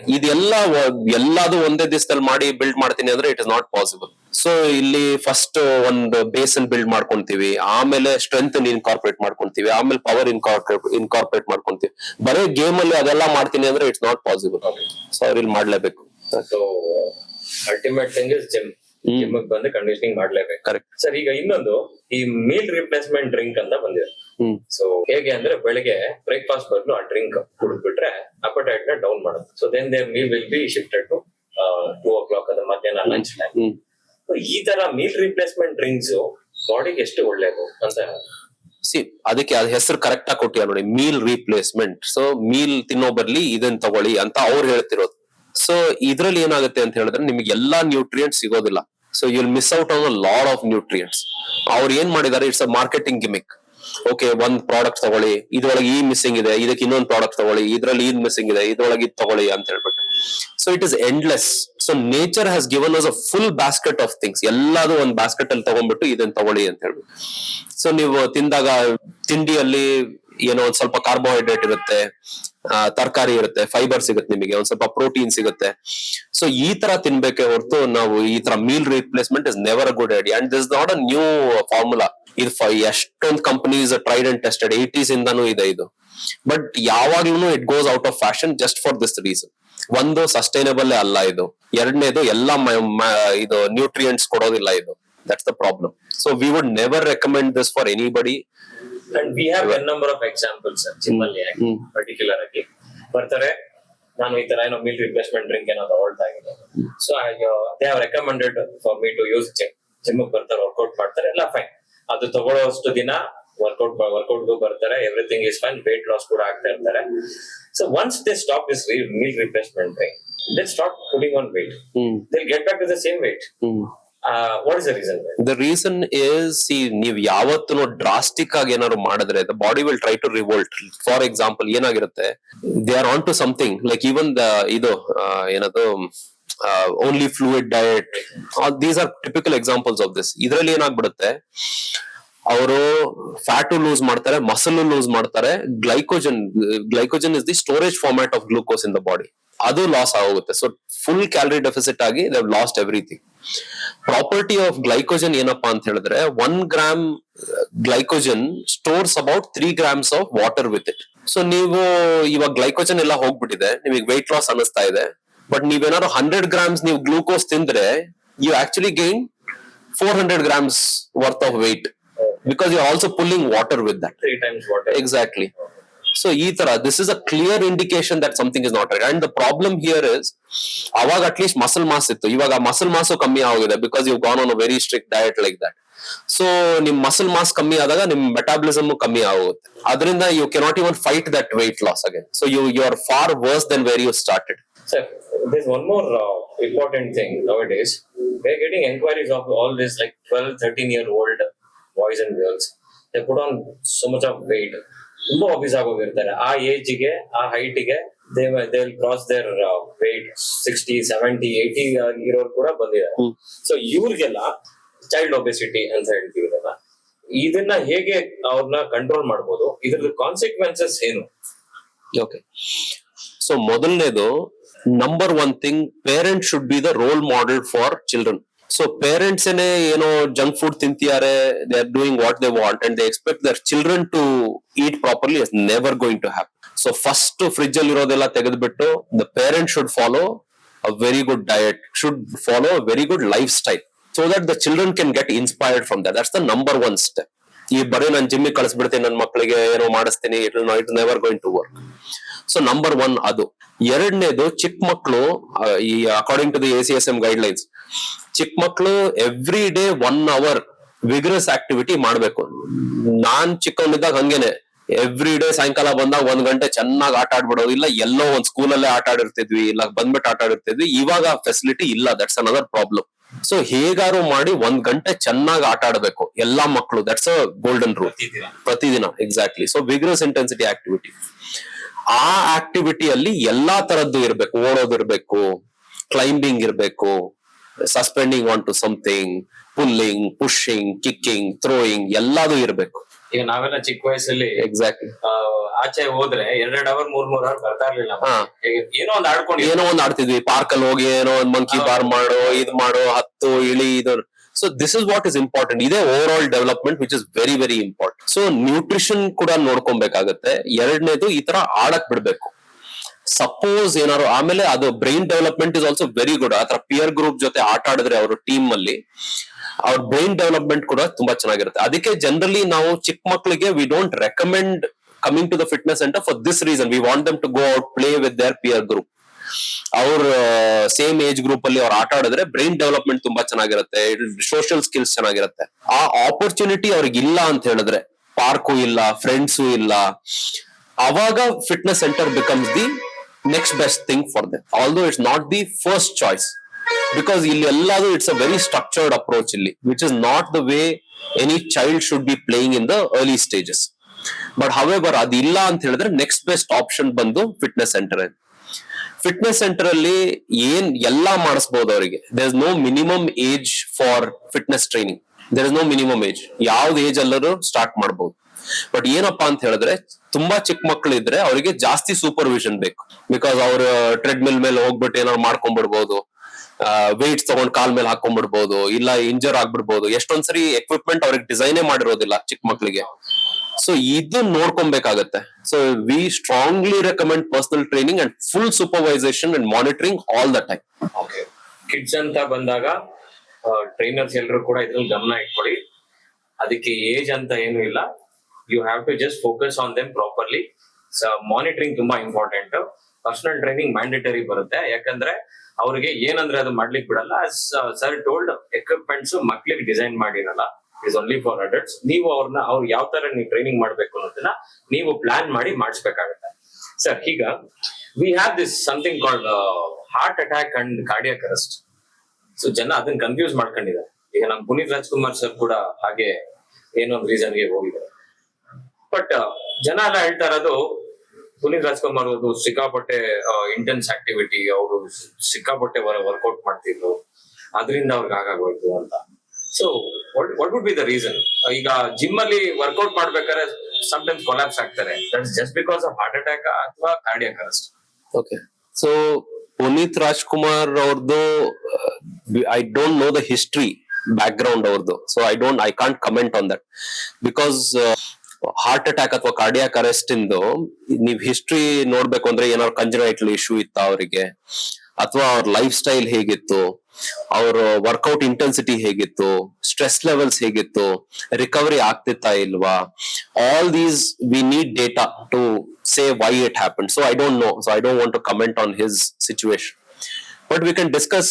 ಎಲ್ಲಾದು ಒಂದೇ ದಿವಸದಲ್ಲಿ ಮಾಡಿ ಬಿಲ್ಡ್ ಮಾಡ್ತೀನಿ ಅಂದ್ರೆ it is not possible. So ಇಲ್ಲಿ ಫಸ್ಟ್ ಒಂದು ಬೇಸ್ ಅನ್ನು ಬಿಲ್ಡ್ ಮಾಡ್ಕೊಂತೀವಿ, ಆಮೇಲೆ ಸ್ಟ್ರೆಂತ್ ಇನ್ಕಾರ್ಪೊರೇಟ್ ಮಾಡ್ಕೊಂತೀವಿ, ಆಮೇಲೆ ಪವರ್ ಇನ್ಕಾರ್ಪೊರೇಟ್ ಮಾಡ್ಕೊಂತೀವಿ. ಬರೀ ಗೇಮ್ ಅಲ್ಲಿ ಅದೆಲ್ಲ ಮಾಡ್ತೀನಿ ಅಂದ್ರೆ ಇಟ್ಸ್ ನಾಟ್ ಪಾಸಿಬಲ್. ಸೊ ಅವ್ರು ಇಲ್ಲಿ ಮಾಡ್ಲೇಬೇಕು. So ultimate thing is gym. ಜಿಮ್ಗೆ ಬಂದು ಕಂಡೀಷನಿಂಗ್ ಮಾಡ್ಲೇಬೇಕು. ಕರೆಕ್ಟ್. ಸರ್ ಈಗ ಇನ್ನೊಂದು ಈ ಮೀಲ್ ರಿಪ್ಲೇಸ್ಮೆಂಟ್ ಡ್ರಿಂಕ್ ಅಂತ ಬಂದಿದೆ. ಸೊ ಹೇಗೆ ಅಂದ್ರೆ ಬೆಳಿಗ್ಗೆ ಬ್ರೇಕ್ಫಾಸ್ಟ್ ಬದಲು ಆ ಡ್ರಿಂಕ್ ಕುಡಿದ್ಬಿಟ್ರೆ ಅಪಟೈಟ್ ನ ಡೌನ್ ಮಾಡುತ್ತೆ. So then their meal will be shifted to 2 o'clock ಅದ ಮಧ್ಯಾಹ್ನ ಲಂಚ್ ಟೈಮ್. ಈ ತರ ಮೀಲ್ ರಿಪ್ಲೇಸ್ಮೆಂಟ್ ಡ್ರಿಂಕ್ಸ್ ಬಾಡಿಗೆ ಎಷ್ಟು ಒಳ್ಳೇದು ಅಂತ. ಅದಕ್ಕೆ ಅದ್ ಹೆಸರು ಕರೆಕ್ಟ್ ಆಗಿ ಕೊಟ್ಟಿಯ ನೋಡಿ, ಮೀಲ್ ರೀಪ್ಲೇಸ್ಮೆಂಟ್. ಸೊ ಮೀಲ್ ತಿನ್ನೋ ಬರ್ಲಿ ಇದನ್ನ ತಗೊಳ್ಳಿ ಅಂತ ಅವ್ರು ಹೇಳ್ತಿರೋದು. ಸೊ ಇದ್ರಲ್ಲಿ ಏನಾಗುತ್ತೆ ಅಂತ ಹೇಳಿದ್ರೆ ನಿಮ್ಗೆ ಎಲ್ಲಾ ನ್ಯೂಟ್ರಿಯೆಂಟ್ಸ್ ಸಿಗೋದಿಲ್ಲ. So you'll miss out on a lot of nutrients. ಅವ್ರು ಏನ್ ಮಾಡಿದಾರೆ, it's a marketing gimmick. Okay, ಒಂದ್ ಪ್ರಾಡಕ್ಟ್ ತಗೊಳ್ಳಿ, ಇದ್ರೊಳಗೆ ಈ ಮಿಸ್ಸಿಂಗ್ ಇದೆ, ಇದಕ್ಕೆ ಇನ್ನೊಂದು ಪ್ರಾಡಕ್ಟ್ ತಗೊಳ್ಳಿ, ಇದ್ರಲ್ಲಿ ಇದ್ ಮಿಸ್ಸಿಂಗ್ ಇದೆ, ಇದ್ರೊಳಗೆ ಇದ್ ತಗೊಳ್ಳಿ ಅಂತ ಹೇಳ್ಬಿಟ್ಟು. So it is endless. So nature has given us a full basket of things. ಎಲ್ಲಾದು ಒಂದ್ ಬಾಸ್ಕೆಟ್ ಅಲ್ಲಿ ತಗೊಂಡ್ಬಿಟ್ಟು ಇದನ್ನ ತಗೊಳ್ಳಿ ಅಂತ ಹೇಳ್ಬಿಟ್ಟು. ಸೊ ನೀವು ತಿಂದಾಗ ತಿಂಡಿಯಲ್ಲಿ ಏನೋ ಒಂದ್ ಸ್ವಲ್ಪ ಕಾರ್ಬೋಹೈಡ್ರೇಟ್ ಇರುತ್ತೆ, ತರಕಾರಿ ಇರುತ್ತೆ, ಫೈಬರ್ ಸಿಗುತ್ತೆ, ನಿಮಗೆ ಒಂದ್ ಸ್ವಲ್ಪ ಪ್ರೋಟೀನ್ ಸಿಗುತ್ತೆ. ಸೊ ಈ ತರ ತಿನ್ಬೇಕೆ ಹೊರತು ನಾವು ಈ ತರ meal replacement is never a good idea. And this not a new formula. ಇದು ಎಷ್ಟೊಂದು companies tried and tested 80s ಇಂದಾನು ಇದೆ ಇದು. ಬಟ್ ಯಾವಾಗ್ಲೂ it goes out of fashion just for this reason. ಒಂದು ಸಸ್ಟೈನಬಲ್ ಅಲ್ಲ ಇದು, ಎರಡನೇದು ಎಲ್ಲ ಇದು ನ್ಯೂಟ್ರಿಯೆಂಟ್ಸ್ ಕೊಡೋದಿಲ್ಲ ಇದು. That's the problem. So we would never recommend this for anybody. And we have a number of examples gym ಅಲ್ಲಿ ಪರ್ಟಿಕ್ಯುಲರ್ ಆಗಿ ಬರ್ತಾರೆ, ನಾನು ಈ ತರ ಏನೋ ಮೀಲ್ ರಿಪ್ಲೇಸ್ಮೆಂಟ್ ಡ್ರಿಂಕ್ ಏನೋ ತಗೊಳ್ತಾ ಇದ್ದೀನಿ. So they have recommended for me to use gym ಬರ್ತಾರೆ, ವರ್ಕೌಟ್ ಮಾಡ್ತಾರೆ, ಎಲ್ಲ ಫೈನ್. ಅದು ತಗೊಳ್ಳೋಷ್ಟು ದಿನ ವರ್ಕೌಟ್ಗೂ ಬರ್ತಾರೆ, everything is fine, weight loss ಕೂಡ ಆಗ್ತಾ ಇರ್ತಾರೆ. So once they stop this meal replacement drink, they start putting on weight, they get back to the same weight. What is the reason? The reason is, see, ನೀವ್ ಯಾವತ್ತೂ drastic ಆಗಿ ಏನಾದ್ರು ಮಾಡಿದ್ರೆ the body will try to revolt. For example, ಏನಾಗಿರುತ್ತೆ, they are on to something like even the ಇದು ಏನದು only fluid diet. These are typical examples of this. ಇದರಲ್ಲಿ ಏನಾಗ್ಬಿಡುತ್ತೆ, ಅವರು ಫ್ಯಾಟು ಲೂಸ್ ಮಾಡ್ತಾರೆ, ಮಸಲ್ ಲೂಸ್ ಮಾಡ್ತಾರೆ, glycogen is the storage format of glucose in the body, ಅದು loss ಆಗೋಗುತ್ತೆ. So full calorie deficit ಆಗಿ they have lost everything. Property of glycogen ಏನಪ್ಪಾ ಅಂತ ಹೇಳಿದ್ರೆ, 1 gram glycogen stores about 3 grams of water with it. So ನೀವು ಇವಾಗ glycogen ಎಲ್ಲ ಹೋಗ್ಬಿಟ್ಟಿದೆ, ನಿಮಗೆ ವೆಯ್ಟ್ ಲಾಸ್ ಅನಿಸ್ತಾ ಇದೆ. ಬಟ್ ನೀವೇನಾದ್ರು 100 grams ನೀವು ಗ್ಲೂಕೋಸ್ ತಿಂದ್ರೆ, you actually gain 400 grams worth of weight, because you're also pulling water with that. 3 times water. Exactly. So this is a clear indication that something is not right. And the problem here is, aವಾಗ at least muscle mass ಇತ್ತು, ಇವಾಗ muscle mass ಕಮ್ಮಿ ಆಗಿದೆ because you've gone on a very strict diet like that. So ನಿಮ್ muscle mass ಕಮ್ಮಿ ಆದಾಗ ನಿಮ್ metabolism ಕಮ್ಮಿ ಆಗುತ್ತೆ. ಅದರಿಂದ you cannot even fight that weight loss again. So you are far worse than where you started. Sir, there's one more important thing nowadays. We're getting inquiries of all this like 12-13-year-old boys and girls. They put on so much of weight. ತುಂಬಾ obese ಆಗೋಗಿರ್ತಾರೆ. ಆ age ಗೆ, ಆ height ಗೆ they will cross their weight 60, 70, 80 ಇರೋರು ಕೂಡ ಬಂದಿದ್ದಾರೆ. So ಇವ್ರಿಗೆಲ್ಲ ಚೈಲ್ಡ್ ಒಬೆಸಿಟಿ ಅಂತ ಹೇಳ್ತೀವಿಲ್ಲ, ಇದನ್ನ ಹೇಗೆ ಅವ್ರನ್ನ ಕಂಟ್ರೋಲ್ ಮಾಡ್ಬೋದು, ಇದ್ರದ್ದು ಕಾನ್ಸಿಕ್ವೆನ್ಸಸ್ ಏನು? ಓಕೆ, ಸೊ ಮೊದಲನೇದು, number 1 thing, parent should be the role model for children. So parents ಏನೇ ಏನೋ ಜಂಕ್ ಫುಡ್ ತಿಂತಿದ್ದಾರೆ, they are doing what they want and they expect their children to eat properly. Is never going to happen. So first fridge ಅಲ್ಲಿ ಇರೋದೆಲ್ಲ ತೆಗೆದ್ಬಿಟ್ಟು, the parent should follow a very good diet, should follow a very good lifestyle, so that the children can get inspired from that. That's the number 1 step. ಈ ಬರೀ ನಾನು ಜಿಮ್ಮಿಗೆ ಕಳಿಸ್ಬಿಡ್ತೀನಿ, ನನ್ನ ಮಕ್ಕಳಿಗೆ ಏನೋ ಮಾಡಿಸ್ತೀನಿ, it never going to work. So number 1 ಅದು. ಎರಡನೇದು, ಚಿಕ್ಕ ಮಕ್ಕಳು, ಈ according to the ACSM guidelines, ಚಿಕ್ಕ ಮಕ್ಕಳು every day 1 hour vigorous activity ಮಾಡ್ಬೇಕು. ನಾನ್ ಚಿಕ್ಕವನಿದ್ದಾಗ ಹಂಗೇನೆ, ಎವ್ರಿ ಡೇ ಸಾಯಂಕಾಲ ಬಂದಾಗ 1 ಗಂಟೆ ಚೆನ್ನಾಗಿ ಆಟ ಆಡ್ಬಿಡೋದು. ಇಲ್ಲ ಎಲ್ಲೋ ಒಂದ್ ಸ್ಕೂಲಲ್ಲೇ ಆಟ ಆಡಿರ್ತಿದ್ವಿ, ಇಲ್ಲ ಬಂದ್ಬಿಟ್ಟು ಆಟ ಆಡಿರ್ತಿದ್ವಿ. ಇವಾಗ ಫೆಸಿಲಿಟಿ ಇಲ್ಲ, ದಟ್ಸ್ ಅನದರ್ ಪ್ರಾಬ್ಲಮ್. ಸೊ ಹೇಗಾರು ಮಾಡಿ 1 ಗಂಟೆ ಚೆನ್ನಾಗಿ ಆಟ ಆಡ್ಬೇಕು ಎಲ್ಲಾ ಮಕ್ಕಳು. That's a golden rule. ಪ್ರತಿದಿನ. Exactly. So vigorous intensity activity, ಆ ಆಕ್ಟಿವಿಟಿಯಲ್ಲಿ ಎಲ್ಲಾ ತರದ್ದು ಇರ್ಬೇಕು. ಓಡೋದಿರ್ಬೇಕು, ಕ್ಲೈಂಬಿಂಗ್ ಇರ್ಬೇಕು, suspending on to something, pulling, pushing, kicking, throwing, ಎಲ್ಲಾದು ಇರ್ಬೇಕು. ಈಗ ನಾವೆಲ್ಲ ಚಿಕ್ಕ ವಯಸ್ಸಲ್ಲಿ ಎಕ್ಸಾಕ್ಟ್ಲಿ ಆಚೆ ಹೋದ್ರೆ 2 hour 3 hour ಬರ್ತಾ ಇರ್ಲಿಲ್ಲ. ಏನೋ ಒಂದ್ ಆಡ್ತಿದ್ವಿ. ಪಾರ್ಕ್ ಅಲ್ಲಿ ಹೋಗಿ ಏನೋ ಒಂದ್ ಮಂಕಿ ಬಾರ್ ಮಾಡೋ, ಇದ್ ಮಾಡೋ, ಹತ್ತು ಇಳಿ, ಇದು. So this is what is important. ಇದೇ overall development which is very very important. So nutrition ಕೂಡ ನೋಡ್ಕೊಬೇಕಾಗತ್ತೆ. ಎರಡನೇದು, ಈ ತರ ಆಡಕ್ ಬಿಡ್ಬೇಕು. ಸಪೋಸ್ ಏನಾದ್ರು ಆಮೇಲೆ ಅದು brain development is also very good. ಆತರ ಪಿಯರ್ ಗ್ರೂಪ್ ಜೊತೆ ಆಟ ಆಡಿದ್ರೆ ಅವರು ಟೀಮ್ ಅಲ್ಲಿ ಅವ್ರ ಬ್ರೈನ್ ಡೆವಲಪ್ಮೆಂಟ್ ಕೂಡ ತುಂಬಾ ಚೆನ್ನಾಗಿರುತ್ತೆ. ಅದಕ್ಕೆ ಜನರಲಿ ನಾವು ಚಿಕ್ಕ ಮಕ್ಕಳಿಗೆ we don't recommend coming to the fitness center for this reason. We want them to go out play with their peer group. ಅವ್ರ ಸೇಮ್ ಏಜ್ ಗ್ರೂಪ್ ಅಲ್ಲಿ ಅವ್ರು ಆಟ ಆಡಿದ್ರೆ ಬ್ರೈನ್ ಡೆವಲಪ್ಮೆಂಟ್ ತುಂಬಾ ಚೆನ್ನಾಗಿರುತ್ತೆ, ಸೋಷಿಯಲ್ ಸ್ಕಿಲ್ಸ್ ಚೆನ್ನಾಗಿರುತ್ತೆ. ಆ ಆಪರ್ಚುನಿಟಿ ಅವ್ರಿಗೆ ಇಲ್ಲ ಅಂತ ಹೇಳಿದ್ರೆ, ಪಾರ್ಕು ಇಲ್ಲ, ಫ್ರೆಂಡ್ಸು ಇಲ್ಲ, ಅವಾಗ fitness centre becomes the next best thing for them, although it's not the first choice. Because ಇಲ್ಲಿ ಎಲ್ಲಾದ್ರೂ it's a very structured approach ಇಲ್ಲಿ, which is not the way any child should be playing in the early stages. But however ಅದಿಲ್ಲ ಅಂತ ಹೇಳಿದ್ರೆ next best option ಬಂದು fitness centre. Fitness centre ಅಲ್ಲಿ ಏನ್ ಎಲ್ಲಾ ಮಾಡಿಸಬಹುದು ಅವರಿಗೆ. There is no minimum age for fitness training. There is no minimum age. ಯಾವ್ದು ಏಜ್ ಅಲ್ಲರೂ ಸ್ಟಾರ್ಟ್ ಮಾಡಬಹುದು. ಬಟ್ ಏನಪ್ಪಾ ಅಂತ ಹೇಳಿದ್ರೆ, ತುಂಬಾ ಚಿಕ್ಕ ಮಕ್ಕಳು ಇದ್ರೆ ಅವರಿಗೆ ಜಾಸ್ತಿ ಸೂಪರ್ವಿಷನ್ ಬೇಕು. ಬಿಕಾಸ್ ಅವ್ರ ಟ್ರೆಡ್ಮಿಲ್ ಮೇಲೆ ಹೋಗ್ಬಿಟ್ಟು ಏನಾದ್ರು ಮಾಡ್ಕೊಂಡ್ಬಿಡ್ಬೋದು, ವೆಯ್ಟ್ಸ್ ತಗೊಂಡ್ ಕಾಲ್ ಮೇಲೆ ಹಾಕೊಂಡ್ಬಿಡ್ಬೋದು, ಇಲ್ಲ ಇಂಜರ್ ಆಗ್ಬಿಡ್ಬೋದು. ಎಷ್ಟೊಂದ್ಸರಿ ಎಕ್ವಿಪ್ಮೆಂಟ್ ಅವ್ರಿಗೆ ಡಿಸೈನೇ ಮಾಡಿರೋದಿಲ್ಲ ಚಿಕ್ಕ ಮಕ್ಕಳಿಗೆ. ಸೊ ಇದು ನೋಡ್ಕೊಬೇಕಾಗತ್ತೆ. So we strongly recommend personal training and full supervision and monitoring all the time. Okay, kids ಅಂತ ಬಂದಾಗ ಟ್ರೈನರ್ಸ್ ಎಲ್ಲರೂ ಕೂಡ ಇದ್ರಲ್ಲಿ ಗಮನ ಇಟ್ಕೊಳ್ಳಿ. ಅದಕ್ಕೆ ಏಜ್ ಅಂತ ಏನು ಇಲ್ಲ. You have to just focus on them properly. Monitoring ತುಂಬಾ ಇಂಪಾರ್ಟೆಂಟ್. ಪರ್ಸನಲ್ ಟ್ರೈನಿಂಗ್ ಮ್ಯಾಂಡೇಟರಿ ಬರುತ್ತೆ, ಯಾಕಂದ್ರೆ ಅವ್ರಿಗೆ ಏನಂದ್ರೆ ಅದು ಮಾಡ್ಲಿಕ್ಕೆ ಬಿಡಲ್ಲ. ಸರ್ ಟೋಲ್ಡ್, ಎಕ್ವಿಪ್ಮೆಂಟ್ಸ್ ಮಕ್ಳಿಗೆ ಡಿಸೈನ್ ಮಾಡಿರಲ್ಲ, ಇಸ್ ಓನ್ಲಿ ಫಾರ್ ಅಡಲ್ಟ್ಸ್. ನೀವು ಅವ್ರು ಯಾವ ತರ ನೀವು ಟ್ರೈನಿಂಗ್ ಮಾಡ್ಬೇಕು ಅನ್ನೋದನ್ನ ನೀವು ಪ್ಲಾನ್ ಮಾಡಿ ಮಾಡಿಸ್ಬೇಕಾಗತ್ತೆ. ಸರ್, ಈಗ we have this something called heart attack and cardiac arrest. So ಜನ ಅದನ್ನ ಕನ್ಫ್ಯೂಸ್ ಮಾಡ್ಕೊಂಡಿದ್ದಾರೆ. ಈಗ ನಮ್ ಪುನೀತ್ ರಾಜ್ಕುಮಾರ್ ಸರ್ ಕೂಡ ಹಾಗೆ ಏನೋ ಒಂದು ರೀಸನ್ಗೆ ಹೋಗಿದ್ದಾರೆ. ಬಟ್ ಜನ ಎಲ್ಲ ಹೇಳ್ತಾ ಇರೋದು, ಪುನೀತ್ ರಾಜ್ಕುಮಾರ್ ಅವರು ಸಿಕ್ಕಾಪಟ್ಟೆ ಇಂಟೆನ್ಸ್ ಆಕ್ಟಿವಿಟಿ, ಅವರು ಸಿಕ್ಕಾಪಟ್ಟೆ ವರ್ಕೌಟ್ ಮಾಡ್ತಿದ್ರು, ಅದರಿಂದ ಅವ್ರಿಗೆ ಆಗೋಯ್ತು ಅಂತ. So what would be the reason? ಈಗ ಜಿಮ್ ಅಲ್ಲಿ ವರ್ಕೌಟ್ ಮಾಡ್ಬೇಕಾದ್ರೆ ಸಮ್ಟೈಮ್ಸ್ ಕೊಲಾಪ್ಸ್ ಆಗ್ತಾರೆ. That's just because of heart attack ಅಥವಾ cardiac arrest. Okay, so Puneeth Rajkumar ಅವ್ರದ್ದು I don't know the history background ಅವ್ರದ್ದು. So I can't comment on that. Because heart attack ಅಥವಾ cardiac arrest ಇಂದು ನೀವ್ history ನೋಡ್ಬೇಕು ಅಂದ್ರೆ ಏನಾದ್ರು ಕಂಜನೈಟಲ್ ಇಶ್ಯೂ ಇತ್ತ ಅವರಿಗೆ, ಅಥವಾ ಅವ್ರ ಲೈಫ್ ಸ್ಟೈಲ್ ಹೇಗಿತ್ತು, ಅವ್ರ ವರ್ಕೌಟ್ ಇಂಟೆನ್ಸಿಟಿ ಹೇಗಿತ್ತು, ಸ್ಟ್ರೆಸ್ ಲೆವೆಲ್ಸ್ ಹೇಗಿತ್ತು, ರಿಕವರಿ ಆಗ್ತಿತ್ತಾ ಇಲ್ವಾ, all these we need data to say why it happened. So I don't know. So I don't want to comment on his situation. But we can discuss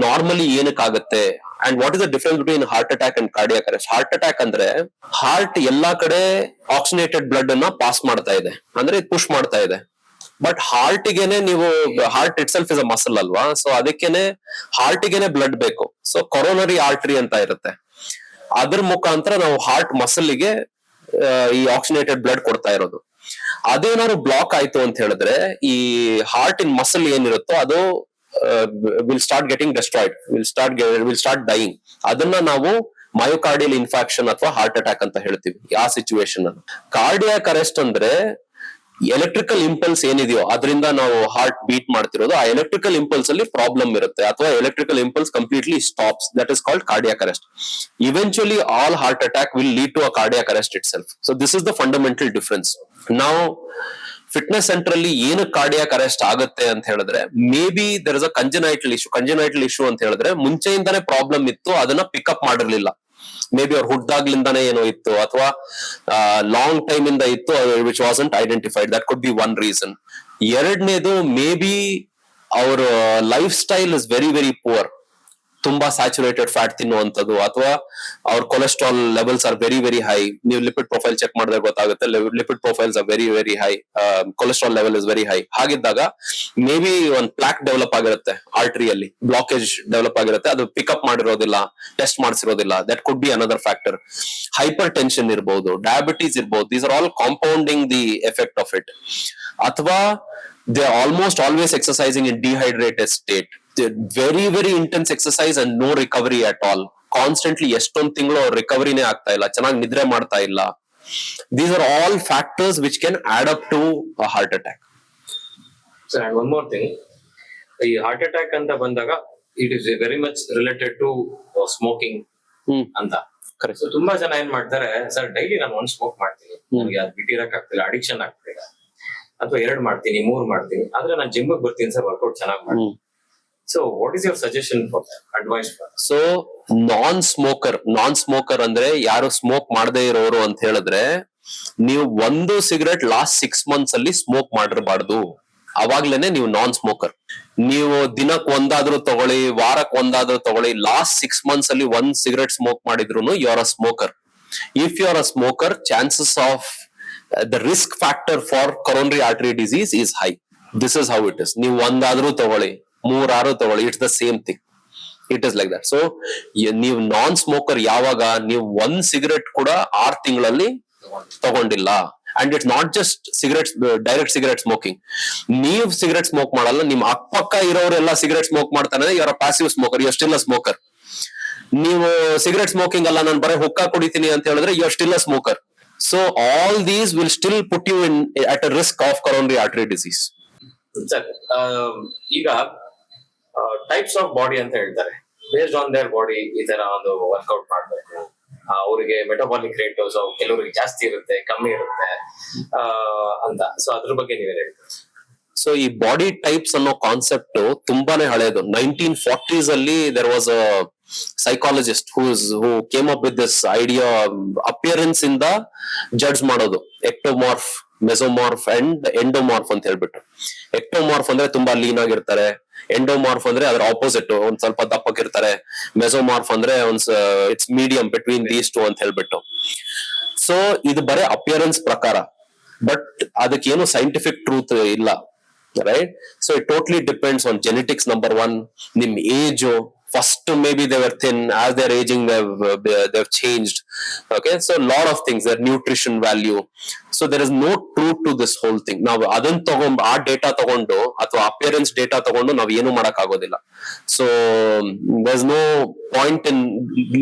normally ಏನಕ್ಕಾಗತ್ತೆ and what is the difference between heart attack and cardiac arrest. Heart attack ಅಂದ್ರೆ heart ಎಲ್ಲಾ ಕಡೆ ಆಕ್ಸಿನೇಟೆಡ್ blood ಅನ್ನ pass ಮಾಡ್ತಾ ಇದೆ, ಅಂದ್ರೆ push ಮಾಡ್ತಾ ಇದೆ. But ಹಾರ್ಟಿಗೆನೆ ನೀವು, heart it self is a muscle ಅಲ್ವಾ, ಸೊ ಅದಕ್ಕೇನೆ ಹಾರ್ಟಿಗೆನೆ ಬ್ಲಡ್ ಬೇಕು. ಸೊ ಕೊರೋನರಿ ಆರ್ಟರಿ ಅಂತ ಇರುತ್ತೆ, ಅದ್ರ ಮುಖಾಂತರ ನಾವು ಹಾರ್ಟ್ ಮಸಲ್ಗೆ ಈ ಆಕ್ಸಿನೇಟೆಡ್ ಬ್ಲಡ್ ಕೊಡ್ತಾ ಇರೋದು. ಅದೇನಾದ್ರು ಬ್ಲಾಕ್ ಆಯ್ತು ಅಂತ ಹೇಳಿದ್ರೆ ಈ ಹಾರ್ಟ್ ಇನ್ ಮಸಲ್ ಏನಿರುತ್ತೋ ಅದು will start getting destroyed, will start dying. ಅದನ್ನ ನಾವು ಮಯೋಕಾರ್ಡಿಯಲ್ ಇನ್ಫಾಕ್ಷನ್ ಅಥವಾ ಹಾರ್ಟ್ ಅಟ್ಯಾಕ್ ಅಂತ ಹೇಳ್ತೀವಿ ಆ ಸಿಚುವೇಶನ್ ಅನ್ನು. ಕಾರ್ಡಿಯಾಕ್ ಅರೆಸ್ಟ್ ಅಂದ್ರೆ ಎಲೆಕ್ಟ್ರಿಕಲ್ ಇಂಪಲ್ಸ್ ಏನಿದೆಯೋ ಅದರಿಂದ ನಾವು ಹಾರ್ಟ್ ಬೀಟ್ ಮಾಡ್ತಿರೋದು, ಆ ಎಲೆಕ್ಟ್ರಿಕಲ್ ಇಂಪಲ್ಸ್ ಅಲ್ಲಿ ಪ್ರಾಬ್ಲಮ್ ಇರುತ್ತೆ, ಅಥವಾ electrical impulse completely stops. That is called cardiac arrest. Eventually all heart attack will lead to a cardiac arrest itself. So this is the fundamental difference. Now fitness centre ಅಲ್ಲಿ ಏನು cardiac arrest ಆಗುತ್ತೆ ಅಂತ ಹೇಳಿದ್ರೆ, maybe there is a congenital issue. Congenital issue ಅಂತ ಹೇಳಿದ್ರೆ ಮುಂಚೆಯಿಂದಾನೇ problem ಇತ್ತು, ಅದನ್ನ pickup ಮಾಡಿರ್ಲಿಲ್ಲ. May be ಅವ್ರು ಹುಟ್ಟಾಗ್ಲಿಂದಾನೇ ಏನೋ ಇತ್ತು, ಅಥವಾ ಲಾಂಗ್ ಟೈಮ್ ಇಂದ ಇತ್ತು, which wasn't identified. That could be one reason. ಎರಡನೇದು, ಮೇ ಬಿ ಅವ್ರ lifestyle is very very poor. ತುಂಬಾ ಸ್ಯಾಚುರೇಟೆಡ್ ಫ್ಯಾಟ್ ತಿನ್ನುವಂಥದ್ದು, ಅಥವಾ ಅವ್ರ cholesterol levels are very very high. ನೀವು ಲಿಪಿಡ್ ಪ್ರೊಫೈಲ್ ಚೆಕ್ ಮಾಡಿದ್ರೆ ಗೊತ್ತಾಗುತ್ತೆ, lipid profiles are very very high, cholesterol level is very high. ಹಾಗಿದ್ದಾಗ ಮೇ ಬಿ ಒಂದು ಪ್ಲಾಕ್ ಡೆವಲಪ್ ಆಗಿರುತ್ತೆ, ಆರ್ಟರಿಯಲ್ಲಿ ಬ್ಲಾಕೇಜ್ ಡೆವಲಪ್ ಆಗಿರುತ್ತೆ, ಅದು ಪಿಕಪ್ ಮಾಡಿರೋದಿಲ್ಲ, ಟೆಸ್ಟ್ ಮಾಡಿಸಿರೋದಿಲ್ಲ. That could B another factor. Hypertension ಇರ್ಬೋದು, ಡಯಾಬಿಟೀಸ್ ಇರ್ಬೋದು. These are all compounding the effect of it. ಅಥವಾ they are almost always exercising in dehydrated state. Very very intense exercise and no recovery at all. Constantly ಎಷ್ಟೊಂದು ತಿಂಗಳು ಅವ್ರ ರಿಕವರಿನೇ ಆಗ್ತಾ ಇಲ್ಲ, ಚೆನ್ನಾಗಿ ನಿದ್ರೆ ಮಾಡ್ತಾ ಇಲ್ಲ. These are all factors which can add up to heart attack. Sir, and one more thing, ಈ ಹಾರ್ಟ್ ಅಟ್ಯಾಕ್ ಅಂತ ಬಂದಾಗ it is very much related to smoking ಅಂತ. ಸೊ ತುಂಬಾ ಜನ ಏನ್ ಮಾಡ್ತಾರೆ, ಸರ್ ಡೈಲಿ ನಾನು ಒಂದ್ ಸ್ಮೋಕ್ ಮಾಡ್ತೀನಿ, ನನಗೆ ಅದು ಬಿಟ್ಟಿರಕ್ ಆಗ್ತಿಲ್ಲ, ಅಡಿಕ್ಷನ್ ಆಗ್ತಿಲ್ಲ. ಅಥವಾ 2 ಮಾಡ್ತೀನಿ 3 ಮಾಡ್ತೀನಿ, ಆದ್ರೆ ನಾನು ಜಿಮ್ ಬರ್ತೀನಿ ಸರ್, ವರ್ಕೌಟ್ ಚೆನ್ನಾಗಿ ಮಾಡಿ. So what is your suggestion for advice for? So non smoker ಅಂದ್ರೆ ಯಾರು ಸ್ಮೋಕ್ ಮಾಡದೇ ಇರೋರು ಅಂತ ಹೇಳಿದ್ರೆ, ನೀವು ಒಂದು ಸಿಗರೆಟ್ ಲಾಸ್ಟ್ 6 months ಅಲ್ಲಿ ಸ್ಮೋಕ್ ಮಾಡಿರಬಾರ್ದು, ಅವಾಗ್ಲೇನೆ ನೀವು ನಾನ್ ಸ್ಮೋಕರ್. ನೀವು ದಿನಕ್ಕೆ ಒಂದಾದ್ರೂ ತಗೊಳ್ಳಿ, ವಾರಕ್ಕೆ ಒಂದಾದ್ರೂ ತಗೊಳ್ಳಿ, ಲಾಸ್ಟ್ 6 months ಅಲ್ಲಿ 1 ಸಿಗರೆಟ್ ಸ್ಮೋಕ್ ಮಾಡಿದ್ರು you are a smoker. If you are a smoker, chances of the risk factor for coronary artery disease is high. This is how it is. ನೀವು ಒಂದಾದ್ರೂ ತಗೊಳ್ಳಿ, 3-6 ತಗೊಳ್ಳಿ, it's the same thing. It is like that. So ನೀವು non smoker ಯಾವಾಗ ನೀವು 1 cigarette ಕೂಡ 6 ತಿಂಗಳಲ್ಲಿ ತಗೊಂಡಿಲ್ಲ, and it's not just cigarette, direct cigarette smoking. ನೀವು ಸಿಗರೆಟ್ ಸ್ಮೋಕ್ ಮಾಡಲ್ಲ, ನಿಮ್ ಅಕ್ಕಪಕ್ಕ ಇರೋರೆಲ್ಲ ಸಿಗರೆಟ್ ಸ್ಮೋಕ್ ಮಾಡ್ತಾನೆ, ಇವರ passive smoker, you are still a smoker. ನೀವು ಸಿಗರೆಟ್ ಸ್ಮೋಕಿಂಗ್ ಅಲ್ಲ, ನಾನು ಬರೀ ಹುಕ್ಕಾ ಕುಡಿತೀನಿ ಅಂತ ಹೇಳಿದ್ರೆ you are still a smoker. So all these will still put you in at a risk of coronary artery disease. Sir, ಈಗ ಟೈಪ್ಸ್ ಆಫ್ ಬಾಡಿ ಅಂತ ಹೇಳ್ತಾರೆ, ಬೇಸ್ಡ್ ಆನ್ ದೇರ್ ಬಾಡಿ ಈ ತರ ಒಂದು ವರ್ಕೌಟ್ ಮಾಡ್ಬೇಕು. ಅವರಿಗೆ ಮೆಟಬಾಲಿಕ್ ರೇಟ್ ಕೆಲವರಿಗೆ ಜಾಸ್ತಿ ಇರುತ್ತೆ, ಕಮ್ಮಿ ಇರುತ್ತೆ ಅಂತ. ಸೊ ಅದ್ರ ಬಗ್ಗೆ ನೀವೇನ್ ಹೇಳ್ತೀರಾ? ಸೊ ಈ ಬಾಡಿ ಟೈಪ್ಸ್ ಅನ್ನೋ ಕಾನ್ಸೆಪ್ಟ್ ತುಂಬಾನೇ ಹಳೆಯದು. 1940s ಅಲ್ಲಿ there was a psychologist who came up with this idea, appearance ಇಂದ ಜಡ್ಜ್ ಮಾಡೋದು, ಎಕ್ಟೋಮಾರ್ಫ್, ಮೆಸೋಮಾರ್ಫ್ ಅಂಡ್ ಎಂಡೋಮಾರ್ಫ್ ಅಂತ ಹೇಳ್ಬಿಟ್ಟು. ಎಕ್ಟೋಮಾರ್ಫ್ ಅಂದ್ರೆ ತುಂಬಾ ಲೀನ್ ಆಗಿರ್ತಾರೆ, ಎಂಡೋಮಾರ್ಫ್ ಅಂದ್ರೆ ಅದ್ರ ಆಪೋಸಿಟ್, ಒಂದ್ ಸ್ವಲ್ಪ ದಪ್ಪಕ್ಕಿರ್ತಾರೆ, ಮೆಸೋಮಾರ್ಫ್ ಅಂದ್ರೆ it's medium between these two ಅಂತ ಹೇಳ್ಬಿಟ್ಟು. ಸೊ ಇದು ಬರೀ ಅಪಿಯರೆನ್ಸ್ ಪ್ರಕಾರ, ಬಟ್ ಅದಕ್ಕೇನು ಸೈಂಟಿಫಿಕ್ ಟ್ರೂತ್ ಇಲ್ಲ, right? So it totally depends on genetics, number 1, ನಿಮ್ age. First, maybe they were thin. As they're aging, they've changed. Okay, so a lot of things. Their nutrition value. So there is no truth to this whole thing. Now, adan tagond aa data tagondo athwa appearance data tagondo nav ಏನು ಮಾಡಕ್ ಆಗೋದಿಲ್ಲ. So there's no point in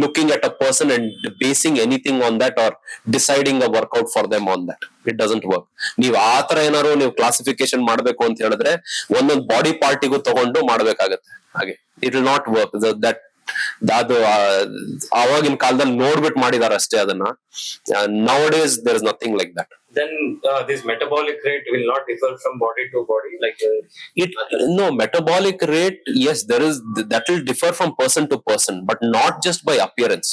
looking at a person and basing anything on that or deciding a workout for them on that. It doesn't work. ನೀವು ಆ ತರ ಏನಾದ್ರು ನೀವು classification ಮಾಡ್ಬೇಕು ಅಂತ ಹೇಳಿದ್ರೆ ಒಂದೊಂದು ಬಾಡಿ ಪಾರ್ಟಿಗೂ ತಗೊಂಡು ಮಾಡ್ಬೇಕಾಗತ್ತೆ. ಹಾಗೆ it will not work. That ಅದು ಅವಾಗಿನ ಕಾಲದಲ್ಲಿ ನೋಡ್ಬಿಟ್ಟು ಮಾಡಿದಾರೆ ಅಷ್ಟೇ ಅದನ್ನ. Nowadays there is nothing like that. Then this metabolic rate will not differ from body to body, like no, metabolic rate, yes, there is, that will differ from person to person, but not just by appearance.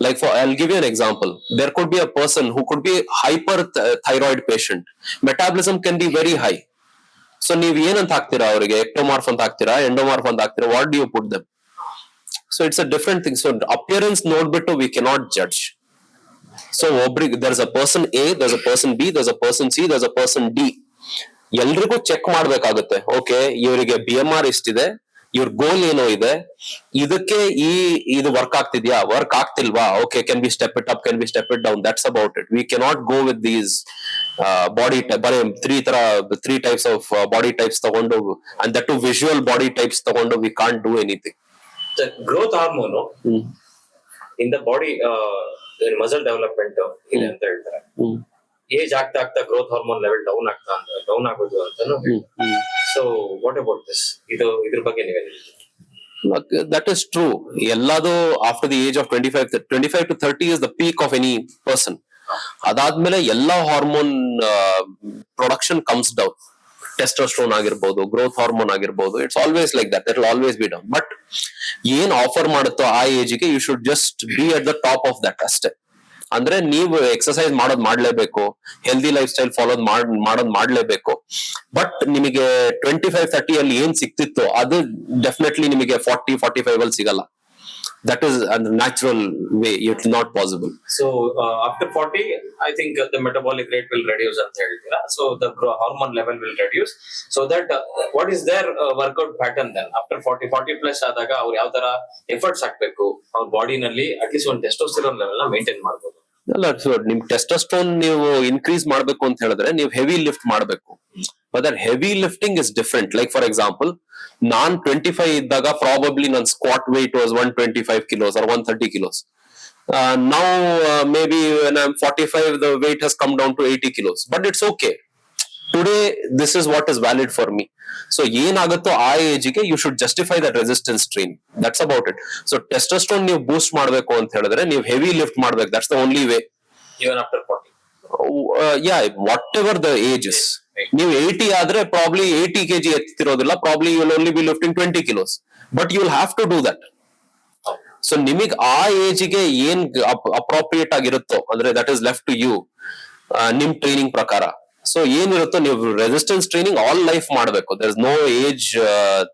Like I'll give you an example. There could be a person who could be hyperthyroid patient. Metabolism can be very high. So ನೀವು ಏನಂತ ಹಾಕ್ತೀರಾ ಅವರಿಗೆ? ಎಕ್ಟೋಮಾರ್ಫ್ ಅಂತ ಹಾಕ್ತೀರಾ, endomorph ಅಂತ ಹಾಕ್ತೀರಾ? What do you put them? So it's a different thing. So appearance ನೋಡ್ಬಿಟ್ಟು we cannot judge. So ಒಬ್ರಿಗೆ there's a person A, there's a person B, there's a person C, there's a person D. ಎಲ್ರಿಗೂ check ಮಾಡ್ಬೇಕಾಗುತ್ತೆ. Okay, ಇವರಿಗೆ BMR ಎಷ್ಟಿದೆ, ಇವ್ರ ಗೋಲ್ ಏನೋ ಇದೆ, ಇದಕ್ಕೆ ಇದು ವರ್ಕ್ ಆಗ್ತಿದ್ಯಾ, ವರ್ಕ್ ಆಗ್ತಿಲ್ವಾ, okay, can be step it up, can be step it down, that's about it. We cannot go with these body ಬರೀ 3 types ಆಫ್ ಬಾಡಿ ಟೈಪ್ಸ್ ತಗೊಂಡು, and that too visual body types ತಗೊಂಡು we can't do anything. Growth hormone in the body muscle development ಇದೆ ಅಂತ ಹೇಳ್ತಾರೆ. Age ಆಗ್ತಾ ಆಗ್ತಾ growth hormone level down ಆಗೋದು ಅಂತಾನು. So what about this? ಇದ್ರ ಬಗ್ಗೆ ನೀವೇನು? That is true. ಎಲ್ಲದು after the age of 25 to 30 is the peak of any person. ಅದಾದ್ಮೇಲೆ ಎಲ್ಲಾ hormone production comes down. Testosterone ಆಗಿರ್ಬೋದು, ಗ್ರೋತ್ ಹಾರ್ಮೋನ್ ಆಗಿರ್ಬೋದು, it's always like that. It will always be down. But ಏನ್ offer ಮಾಡುತ್ತೋ ಆ ಏಜ್ಗೆ you should just be at the top of that ಅಷ್ಟೇ. ಅಂದ್ರೆ ನೀವು ಎಕ್ಸರ್ಸೈಸ್ ಮಾಡ್ಲೇಬೇಕು, ಹೆಲ್ದಿ ಲೈಫ್ ಸ್ಟೈಲ್ ಮಾಡೋದ್ ಮಾಡ್ಲೇಬೇಕು. ಬಟ್ ನಿಮಗೆ 25-30 ಅಲ್ಲಿ ಏನ್ ಸಿಕ್ತಿತ್ತು ಅದು ಡೆಫಿನೆಟ್ಲಿ ನಿಮಗೆ 40-45 ಅಲ್ಲಿ ಸಿಗಲ್ಲ. That is a natural way. It's not possible. So after 40, I think the metabolic rate will reduce ಅಂತ ಹೇಳ್ತೀರಾ. So the hormone level will reduce. So that what is their workout pattern then? After 40 plus ಆದಾಗ ಅವ್ರು ಯಾವ ತರ efforts ಹಾಕ್ಬೇಕು ಅವ್ರ ಬಾಡಿನಲ್ಲಿ, at least ಒಂದು testosterone level ನ ಮೇಂಟೈನ್ ಮಾಡ್ಬೋದು? ಅಲ್ಲ, ನಿಮ್ ಟೆಸ್ಟೋಸ್ಟೆರೋನ್ ನೀವು ಇನ್ಕ್ರೀಸ್ ಮಾಡ್ಬೇಕು ಅಂತ ಹೇಳಿದ್ರೆ ನೀವು ಹೆವಿ ಲಿಫ್ಟ್ ಮಾಡ್ಬೇಕು. But that heavy lifting is different. Like for example, ನಾನ್ 25 ಇದ್ದಾಗ ಪ್ರಾಬಬ್ಲಿ ನನ್ನ squat weight was 125 kilos or 130 kilos. Now maybe when I'm 45, the weight has come down to 80 kilos. But it's okay. Today, this is what is valid for me. So ಏನಾಗುತ್ತೋ ಆ ಏಜ್ಗೆ you should justify that resistance train. That's about it. So testosterone ನೀವು boost ಮಾಡ್ಬೇಕು ಅಂತ ಹೇಳಿದ್ರೆ ನೀವು heavy lift ಮಾಡ್ಬೇಕು. That's the only way. Even after 40. Yeah whatever the ages. ನೀವು 80 ಆದ್ರೆ ಪ್ರಾಬ್ಲಿ 80 kg ಎತ್ತಿರೋದಿಲ್ಲ, probably you will only be lifting 20 kilos, but you will have to do that. So ನಿಮಗ್ ಆ ಏಜ್ಗೆ ಏನ್ ಅಪ್ರೋಪ್ರಿಯೇಟ್ ಆಗಿರುತ್ತೋ, ಅಂದ್ರೆ that is left to you, ನಿಮ್ ಟ್ರೈನಿಂಗ್ ಪ್ರಕಾರ. ಸೊ ಏನಿರುತ್ತೋ ನೀವು ರೆಸಿಸ್ಟೆನ್ಸ್ ಟ್ರೈನಿಂಗ್ ಆಲ್ ಲೈಫ್ ಮಾಡಬೇಕು. There is no age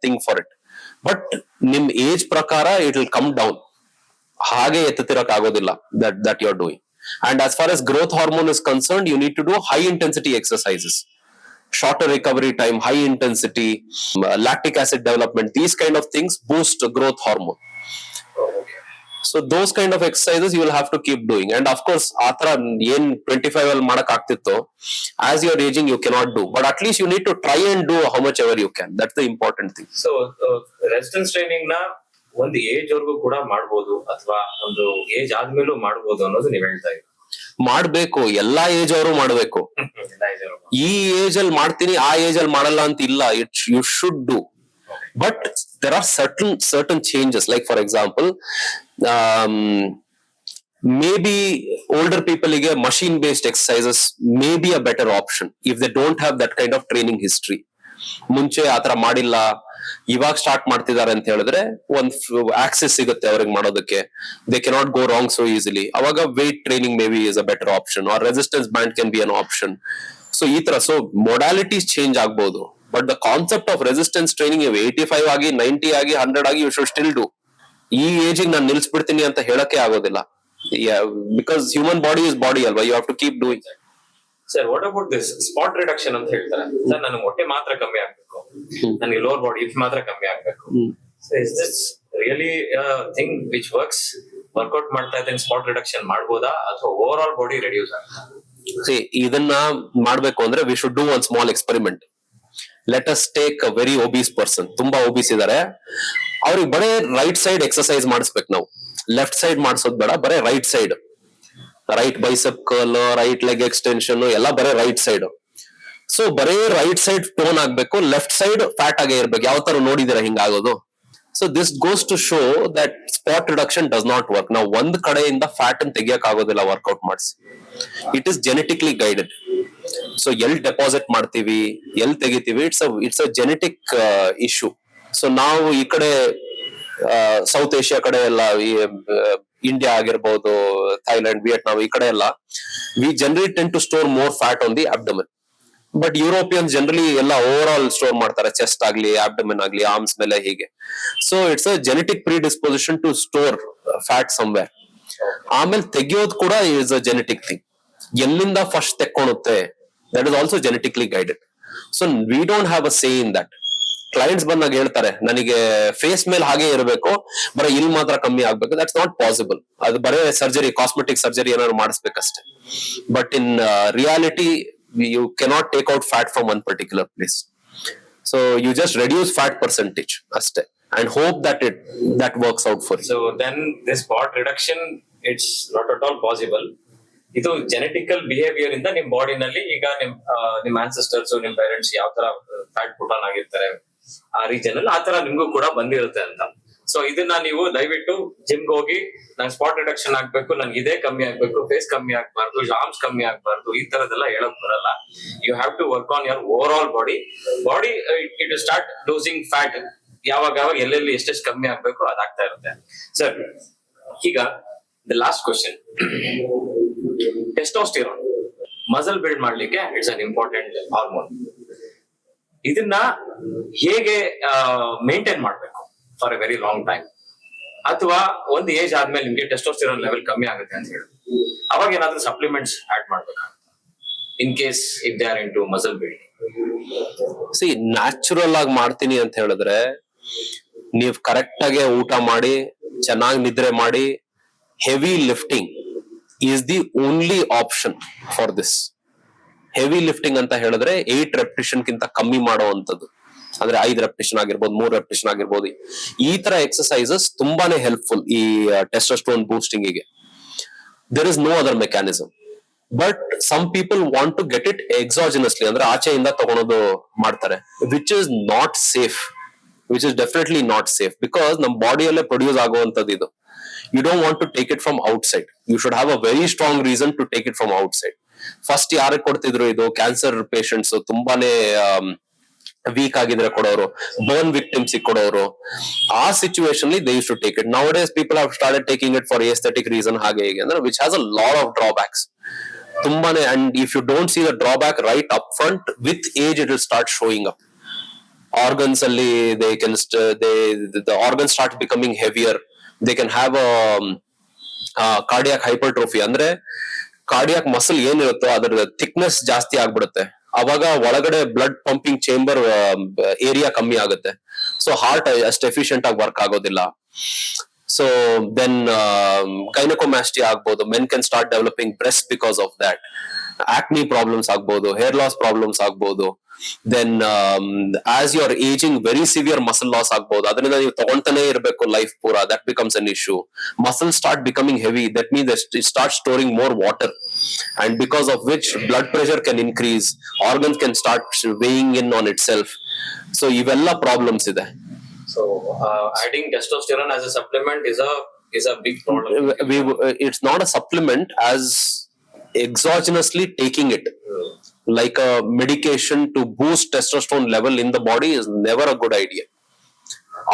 thing for it. But ನಿಮ್ ಏಜ್ ಪ್ರಕಾರ ಇಟ್ ವಿಲ್ ಕಮ್ ಡೌನ್. ಹಾಗೆ ಎತ್ತತಿರಕ್ ಆಗೋದಿಲ್ಲ that you are doing. And as far as growth hormone is concerned, you need to do high intensity exercises, shorter recovery time, high intensity, lactic acid development. These kind of things boost growth hormone. So those kind of exercises you will have to keep doing. And of course, athara yen 25 al madak agtitto, as you are aging you cannot do, but at least you need to try and do how much ever you can. That's the important thing. So resistance training na ಒಂದು age ವರ್ಗೂ ಕೂಡ ಮಾಡ್ಬೋದು ಅಥವಾ ಒಂದು age ಆದ್ಮೇಲೂ ಮಾಡ್ಬೋದು ಅನ್ನೋದು ನೀವ್ ಹೇಳ್ತಾ ಇದ್ದೀವಿ. ಮಾಡ್ಬೇಕು, ಎಲ್ಲಾ ಏಜ್ ಅವರು ಮಾಡ್ಬೇಕು. ಈ ಏಜ್ ಅಲ್ಲಿ ಮಾಡ್ತೀನಿ, ಆ ಏಜ್ ಅಲ್ಲಿ ಮಾಡಲ್ಲ ಅಂತ ಇಲ್ಲ. You should do, but there are certain changes. Like for example, maybe older people ಗೆ machine based exercises maybe a better option if they don't have that kind of training history. ಮುಂಚೆ ಆತರ ಮಾಡಿಲ್ಲ, ಇವಾಗ start ಮಾಡ್ತಿದ್ದಾರೆ ಅಂತ ಹೇಳಿದ್ರೆ ಒಂದ್ access ಸಿಗುತ್ತೆ ಅವ್ರಿಗೆ ಮಾಡೋದಕ್ಕೆ. They cannot go wrong so easily. ಅವಾಗ weight training maybe is a better option, or resistance band can be an option. So ಈ ತರ ಮೊಡಾಲಿಟೀಸ್ ಚೇಂಜ್ ಆಗ್ಬಹುದು, but the concept of resistance training 85 ಆಗಿ 90 ಆಗಿ 100 ಆಗಿ ಯು ಶುಡ್ ಸ್ಟಿಲ್ ಡೂ. ಈ ಏಜಿಗೆ ನಾನು ನಿಲ್ಸ್ಬಿಡ್ತೀನಿ ಅಂತ ಹೇಳಕ್ಕೆ ಆಗೋದಿಲ್ಲ. Because human body is body ಅಲ್ವಾ, you have to keep doing. Sir, what about this spot reduction ಅಂತ ಹೇಳ್ತಾರೆ. ಸರ್, ನನಗೆ ಹೊಟ್ಟೆ ಮಾತ್ರ ಕಮ್ಮಿ ಆಗ್ಬೇಕು, ನನಗೆ ಲೋವರ್ ಬಾಡಿ ಹಿಪ್ ಮಾತ್ರ ಕಮ್ಮಿ ಆಗ್ಬೇಕು. Is this really thing which works? Workout ಮಾಡ್ತಾ ಇದ್ದೀನಿ, ಸ್ಪಾಟ್ ರಿಡಕ್ಷನ್ ಮಾಡ್ಬೋದಾ ಅಥವಾ ಓವರ್ ಆಲ್ ಬಾಡಿ ರೆಡ್ಯೂಸ್ ಆಗ್ತಾ? ಇದನ್ನ ಮಾಡ್ಬೇಕು ಅಂದ್ರೆ we should do one small experiment. Let us take a very obese person, ತುಂಬಾ ಒಬೀಸ್ ಇದಾರೆ, ಅವ್ರಿಗೆ ಬರೇ ರೈಟ್ ಸೈಡ್ ಎಕ್ಸರ್ಸೈಸ್ ಮಾಡಿಸ್ಬೇಕು ನಾವು. ಲೆಫ್ಟ್ ಸೈಡ್ ಮಾಡಿಸೋದ್ ಬೇಡ, ಬರೇ right side. Right bicep curl, right leg extension ಎಲ್ಲ ಬರೇ ರೈಟ್ ಸೈಡ್. ಸೊ ಬರೇ ರೈಟ್ ಸೈಡ್ ಟೋನ್ ಆಗ್ಬೇಕು, ಲೆಫ್ಟ್ ಸೈಡ್ ಫ್ಯಾಟ್ ಆಗೇ ಇರ್ಬೇಕು. ಯಾವ ತರ ನೋಡಿದಿರ ಹಿಂಗಾಗೋದು? So this goes to show that spot reduction does not work. ನಾವು ಒಂದ್ ಕಡೆಯಿಂದ ಫ್ಯಾಟ್ ಅನ್ನು ತೆಗಿಯಕ್ ಆಗೋದಿಲ್ಲ ವರ್ಕೌಟ್ ಮಾಡಿಸಿ. It is genetically guided. So ಎಲ್ ಡೆಪಾಸಿಟ್ ಮಾಡ್ತೀವಿ, ಎಲ್ ತೆಗಿತೀವಿ, it's a genetic issue. So ನಾವು ಈ ಕಡೆ ಸೌತ್ ಏಷ್ಯಾ ಕಡೆ ಎಲ್ಲ, ಇಂಡಿಯಾ ಆಗಿರ್ಬೋದು, ಥೈಲ್ಯಾಂಡ್, ವಿಯೆಟ್ನಾಂ, ಈ ಕಡೆ ಎಲ್ಲ we generally tend to store more fat on the abdomen. But Europeans generally ಎಲ್ಲ ಓವರ್ ಆಲ್ ಸ್ಟೋರ್ ಮಾಡ್ತಾರೆ, ಚೆಸ್ಟ್ ಆಗ್ಲಿ, ಅಬ್ಡಮನ್ ಆಗ್ಲಿ, ಆರ್ಮ್ಸ್ ಮೇಲೆ, ಹೀಗೆ. So it's a genetic predisposition to store fat somewhere. ಆಮೇಲೆ ತೆಗಿಯೋದು ಕೂಡ ಇಸ್ ಅ ಜೆನೆಟಿಕ್ ಥಿಂಗ್. ಎಲ್ಲಿಂದ ಫಸ್ಟ್ ತೆಕ್ಕೊಳುತ್ತೆ, that is also genetically guided. So we don't have a say in that. Clients ಬಂದಾಗ ಹೇಳ್ತಾರೆ, ನನಗೆ ಫೇಸ್ ಮೇಲೆ ಹಾಗೆ ಇರಬೇಕು, ಬರೀ ಇಲ್ಲಿ ಮಾತ್ರ ಕಮ್ಮಿ ಆಗ್ಬೇಕು. That's not possible. ಅದು ಬರೀ ಸರ್ಜರಿ, ಕಾಸ್ಮೆಟಿಕ್ ಸರ್ಜರಿ ಏನಾದ್ರು ಮಾಡಿಸ್ಬೇಕಷ್ಟೇ. But in reality you cannot take out fat from one particular place. So you just reduce fat percentage aste and hope that works out for you. So then this spot reduction, it's not at all possible. ಇದು genetical behaviour ಇಂದ ನಿಮ್ ಬಾಡಿನಲ್ಲಿ, ಈಗ ನಿಮ್ ancestors, ನಿಮ್ parents ಯಾವ ತರ fat put on ಆಗಿರ್ತಾರೆ ಆ ರೀಜನ್ ಅಲ್ಲಿ, ಆ ತರ ನಿಮ್ಗೂ ಕೂಡ ಬಂದಿರುತ್ತೆ ಅಂತ. ಸೊ ಇದನ್ನ ನೀವು ದಯವಿಟ್ಟು ಜಿಮ್ಗೆ ಹೋಗಿ ನಾನು ಸ್ಪಾಟ್ ರಿಡಕ್ಷನ್ ಆಗ್ಬೇಕು, ನನ್ಗೆ ಇದೇ ಕಮ್ಮಿ ಆಗ್ಬೇಕು, ಫೇಸ್ ಕಮ್ಮಿ ಆಗ್ಬಾರ್ದು, ಆರ್ಮ್ಸ್ ಕಮ್ಮಿ ಆಗ್ಬಾರ್ದು, ಈ ತರದೆಲ್ಲ ಹೇಳಕ್ ಬರಲ್ಲ. You have to work on your overall body. It start losing fat ಯಾವಾಗ ಎಲ್ಲೆಲ್ಲಿ ಎಷ್ಟೆಷ್ಟು ಕಮ್ಮಿ ಆಗ್ಬೇಕು ಅದಾಗ್ತಾ ಇರುತ್ತೆ. ಸರ್, ಈಗ the last question, testosterone muscle build ಮಾಡ್ಲಿಕ್ಕೆ ಇಟ್ಸ್ ಅನ್ ಇಂಪಾರ್ಟೆಂಟ್ ಹಾರ್ಮೋನ್. ಇದನ್ನ ಹೇಗೆ ಮೇಂಟೈನ್ ಮಾಡ್ಬೇಕು for a very long time? ಅಥವಾ ಒಂದು ಏಜ್ ಆದ್ಮೇಲೆ ನಿಮ್ಗೆ ಟೆಸ್ಟೋಸ್ಟಿರಾನ್ ಲೆವೆಲ್ ಕಮ್ಮಿ ಆಗುತ್ತೆ ಅಂತ ಹೇಳಿ ಅವಾಗ ಏನಾದ್ರೂ ಸಪ್ಲಿಮೆಂಟ್ಸ್ ಆಡ್ ಮಾಡ್ಬೇಕಾಗುತ್ತೆ in case if they are into muscle building? Natural ಆಗಿ ಮಾಡ್ತೀನಿ ಅಂತ ಹೇಳಿದ್ರೆ, ನೀವು ಕರೆಕ್ಟ್ ಆಗಿ ಊಟ ಮಾಡಿ, ಚೆನ್ನಾಗಿ ನಿದ್ರೆ ಮಾಡಿ, heavy lifting is the only option for this. Heavy lifting ಅಂತ ಹೇಳಿದ್ರೆ 8 ರೆಪಿಟೇಷನ್ ಗಿಂತ ಕಮ್ಮಿ ಮಾಡುವಂತದ್ದು. ಅಂದ್ರೆ 5 ರೆಪಿಟೇಷನ್ ಆಗಿರ್ಬೋದು, 3 ರೆಪಿಟೇಷನ್ ಆಗಿರ್ಬೋದು. ಈ ತರ ಎಕ್ಸರ್ಸೈಸಸ್ ತುಂಬಾನೇ ಹೆಲ್ಪ್ಫುಲ್ ಈ ಟೆಸ್ಟೋಸ್ಟೆರೋನ್ ಬೂಸ್ಟಿಂಗ್ ಗೆ. There is no other mechanism. But some people want to get it exogenously, ಅಂದ್ರೆ ಆಚೆಯಿಂದ ತಗೊಳೋದು ಮಾಡ್ತಾರೆ, which is not safe. Which is definitely not safe, because ನಮ್ ಬಾಡಿಯಲ್ಲೇ ಪ್ರೊಡ್ಯೂಸ್ ಆಗುವಂತದ್ದು ಇದು. You don't want to take it from outside. You should have a very strong reason to take it from outside. First ಯಾರಿಗೆ ಕೊಡ್ತಿದ್ರು ಇದು? Cancer patients, ತುಂಬಾನೇ weak ಆಗಿದ್ರೆ ಕೊಡೋರು, burn victims ಕೊಡೋರು. ಆ situation they use to take it. Now days people have started taking it for aesthetic reason, ಹಾಗೆ ಹೀಗೆ ಅಂದ್ರೆ, which has a lot of drawbacks ತುಂಬಾನೇ. And if you don't see the drawback right up front, with age it will start showing up. Organs ಅಲ್ಲಿ the organs start becoming heavier. They can have a cardiac hypertrophy, ಅಂದ್ರೆ cardiac muscle ಏನಿರುತ್ತೋ ಅದರ thickness ಜಾಸ್ತಿ ಆಗ್ಬಿಡುತ್ತೆ. ಅವಾಗ ಒಳಗಡೆ blood pumping chamber area ಕಮ್ಮಿ ಆಗುತ್ತೆ. So heart ಅಷ್ಟು ಎಫಿಷಿಯಂಟ್ ಆಗಿ ವರ್ಕ್ ಆಗೋದಿಲ್ಲ. ಸೊ ದೆನ್ ಗೈನಕೋಮ್ಯಾಸ್ಟಿ ಆಗ್ಬೋದು. Men can start developing breast because of that. Acne problems ಆಗ್ಬೋದು, ಹೇರ್ ಲಾಸ್ ಪ್ರಾಬ್ಲಮ್ಸ್ ಆಗ್ಬೋದು. Then as you are ageing, very severe muscle loss ಆಗ್ಬೋದು. ಅದರಿಂದ ನೀವು ತಗೊಂತಾನೆ ಇರಬೇಕು ಲೈಫ್ ಪೂರ. That becomes an issue. Muscle start becoming heavy. That means it start storing more water, and because of which blood pressure can increase, organs can start weighing in on itself. So ivella problems ide. So adding testosterone as a supplement is a big problem. It's not a supplement as exogenously taking it like a medication to boost testosterone level in the body is never a good idea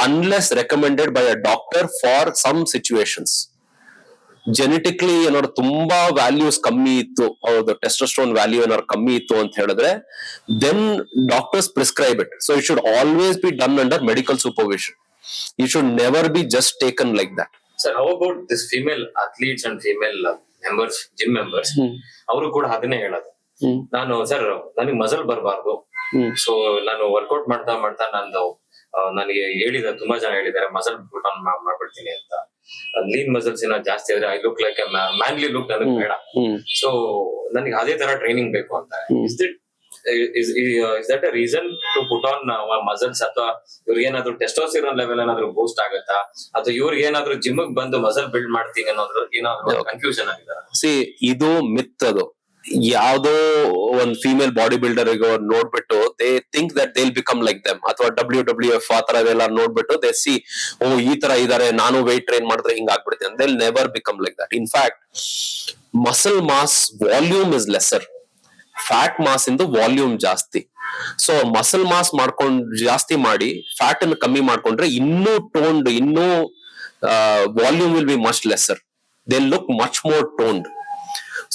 unless recommended by a doctor for some situations. Genetically ಏನಾದ್ರು ತುಂಬಾ values ಕಮ್ಮಿ ಇತ್ತು, ಅವ್ರದ್ದು testosterone value ಏನಾದ್ರು ಕಮ್ಮಿ ಇತ್ತು ಅಂತ ಹೇಳಿದ್ರೆ, then doctors prescribe it. So it should always be done under medical supervision. It should never be just taken like that. Sir, how about this female athletes and female members, gym members? ಅವರು ಕೂಡ ಅದನ್ನೇ ಹೇಳೋದು, ನಾನು sir ನನಗೆ muscle ಬರಬಾರ್ದು, so ನಾನು workout ಮಾಡ್ತಾ ಮಾಡ್ತಾ ನನಗೆ ಹೇಳಿದ ತುಂಬಾ ಜನ ಹೇಳಿದ್ದಾರೆ ಮಸಲ್ ಪುಟ್ ಆನ್ ಮಾಡ್ಬಿಡ್ತೀನಿ ಅಂತ. ಲೀನ್ ಮಸಲ್ಸ್ ಏನೋ ಜಾಸ್ತಿ ಆದ್ರೆ I look like manly look ನನಗೆ ಬೇಡ, ಸೊ ನನಗೆ ಅದೇ ತರ ಟ್ರೈನಿಂಗ್ ಬೇಕು ಅಂತ. is that a reason to put on muscles? ಅಥವಾ ಇವ್ರಿಗೆ ಏನಾದ್ರು ಟೆಸ್ಟೋಸ್ಟೆರೋನ್ ಲೆವೆಲ್ ಏನಾದ್ರು ಬೂಸ್ಟ್ ಆಗುತ್ತಾ, ಅಥವಾ ಇವ್ರಿಗೆ ಏನಾದ್ರು ಜಿಮ್ ಬಂದು ಮಸಲ್ ಬಿಲ್ಡ್ ಮಾಡ್ತೀನಿ ಅನ್ನೋದ್ರ ಏನಾದ್ರು ಕನ್ಫ್ಯೂಷನ್ ಆಗಿದೆ? ಇದು ಮಿತ್. ಅದು ಯಾವ್ದೋ ಒಂದ್ ಫೀಮೇಲ್ ಬಾಡಿ ಬಿಲ್ಡರ್ ನೋಡ್ಬಿಟ್ಟು they think that they will become like them, ಅಥವಾ WWF ಆ ತರ ಎಲ್ಲ ನೋಡ್ಬಿಟ್ಟು ದೇ ಸಿ, ಓ ಈ ತರ ಇದಾರೆ, ನಾನು ವೆಯ್ಟ್ ಟ್ರೈನ್ ಮಾಡಿದ್ರೆ ಹಿಂಗ್ ಆಗ್ಬಿಡ್ತೀನಿ ಅಂತ. They will never become like that. In fact muscle mass volume is lesser, fat mass ಇಂದ ವಾಲ್ಯೂಮ್ ಜಾಸ್ತಿ. ಸೊ ಮಸಲ್ ಮಾಸ್ ಮಾಡ್ಕೊಂಡು ಜಾಸ್ತಿ ಮಾಡಿ ಫ್ಯಾಟ್ ಅನ್ನು ಕಮ್ಮಿ ಮಾಡ್ಕೊಂಡ್ರೆ ಇನ್ನೂ ಟೋನ್ಡ್, ಇನ್ನೂ volume will be much lesser. They look much more toned.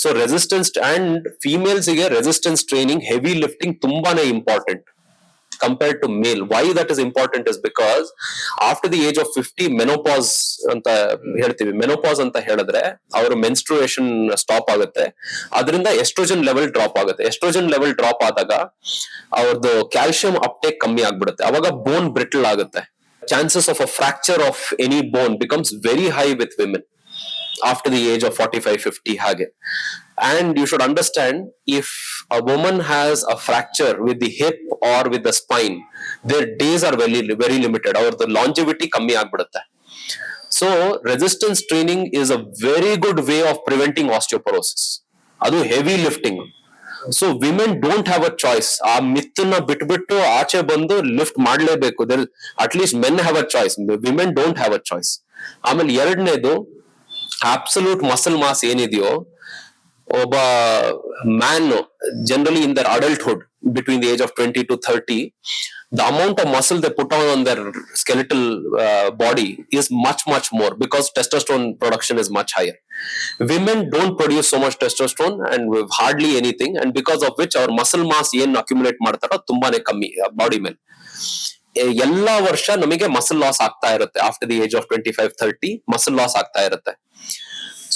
So resistance and females ಗೆ ರೆಸಿಸ್ಟೆನ್ಸ್ ಟ್ರೈನಿಂಗ್, ಹೆವಿ ಲಿಫ್ಟಿಂಗ್ ತುಂಬಾನೇ important compared to male. Why that is important is because after the age of 50 menopause ಅಂತ ಹೇಳ್ತೀವಿ. Menopause ಅಂತ ಹೇಳಿದ್ರೆ ಅವ್ರ menstruation stop ಆಗುತ್ತೆ, ಅದರಿಂದ oestrogen level drop ಆಗುತ್ತೆ. ಎಸ್ಟ್ರೋಜನ್ ಲೆವೆಲ್ ಡ್ರಾಪ್ ಆದಾಗ ಅವ್ರದ್ದು ಕ್ಯಾಲ್ಸಿಯಂ ಅಪ್ಟೇಕ್ ಕಮ್ಮಿ ಆಗ್ಬಿಡುತ್ತೆ. ಅವಾಗ ಬೋನ್ ಬ್ರಿಟಲ್ ಆಗುತ್ತೆ. Chances of a fracture of any bone becomes very high with women after the age of 45-50 hage. And you should understand, if a woman has a fracture with the hip or with the spine, their days are very limited, or the longevity kammi agbidutte. So resistance training is a very good way of preventing osteoporosis. Adu heavy lifting. So women don't have a choice. ಆ ಮಿತ್ತನ್ನ ಬಿಟ್ಬಿಟ್ಟು ಆಚೆ ಬಂದು lift ಮಾಡ್ಲೇಬೇಕು. at least men have a choice, women don't have a choice. ಆಮೇಲೆ ಎರಡನೇದು, absolute muscle mass ಏನಿದೆಯೋ, ಒಬ್ಬ man generally in their adulthood between the age of 20 to 30, the amount of muscle they put on their skeletal body is much more, because testosterone production is much higher. Women don't produce so much testosterone and hardly anything, and because of which our muscle mass ಏನ್ accumulate ಮಾಡ್ತಾರೋ ತುಂಬಾನೇ ಕಮ್ಮಿ body ಮೇಲೆ. ಎಲ್ಲಾ ವರ್ಷ ನಮಗೆ muscle loss ಆಗ್ತಾ ಇರುತ್ತೆ. After the age of 25-30 muscle loss ಆಗ್ತಾ ಇರುತ್ತೆ.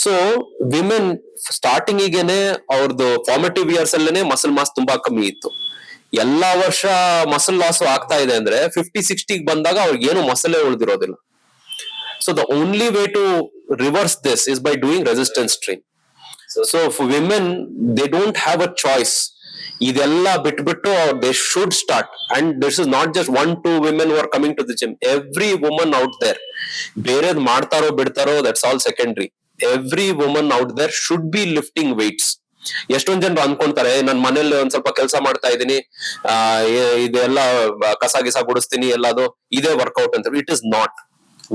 ಸೊ ವಿಮೆನ್ ಸ್ಟಾರ್ಟಿಂಗ್ ಈಗೇನೆ ಅವ್ರದ್ದು ಫಾರ್ಮೇಟಿವ್ ಇಯರ್ಸ್ ಅಲ್ಲೇನೆ ಮಸಲ್ ಮಾಸ್ ತುಂಬಾ ಕಮ್ಮಿ ಇತ್ತು. ಎಲ್ಲಾ ವರ್ಷ ಮಸಲ್ ಲಾಸ್ ಆಗ್ತಾ ಇದೆ ಅಂದ್ರೆ 50-60 ಬಂದಾಗ ಅವ್ರಿಗೆ ಏನು ಮಸಲೇ ಉಳಿದಿರೋದಿಲ್ಲ. So the only way to reverse this is by doing resistance train. So for women they don't have a choice. ಇದೆಲ್ಲ ಬಿಟ್ಬಿಟ್ಟು they should start. And this is not just 1-2 women who are coming to the gym. Every woman out there, ಬೇರೆದ್ ಮಾಡ್ತಾರೋ ಬಿಡ್ತಾರೋ that's all secondary. Every woman out there should be lifting weights. ಎಷ್ಟೊಂದ್ ಜನರು ಅನ್ಕೊಂತಾರೆ, ನಾನ್ ಮನೇಲಿ ಒಂದ್ ಸ್ವಲ್ಪ ಕೆಲಸ ಮಾಡ್ತಾ ಇದ್ದೀನಿ, ಇದೆಲ್ಲ ಕಸ ಗಿಸ ಗುಡಿಸ್ತೀನಿ, ಎಲ್ಲದು ಇದೇ ವರ್ಕೌಟ್ ಅಂತ. ಇಟ್ ಇಸ್ ನಾಟ್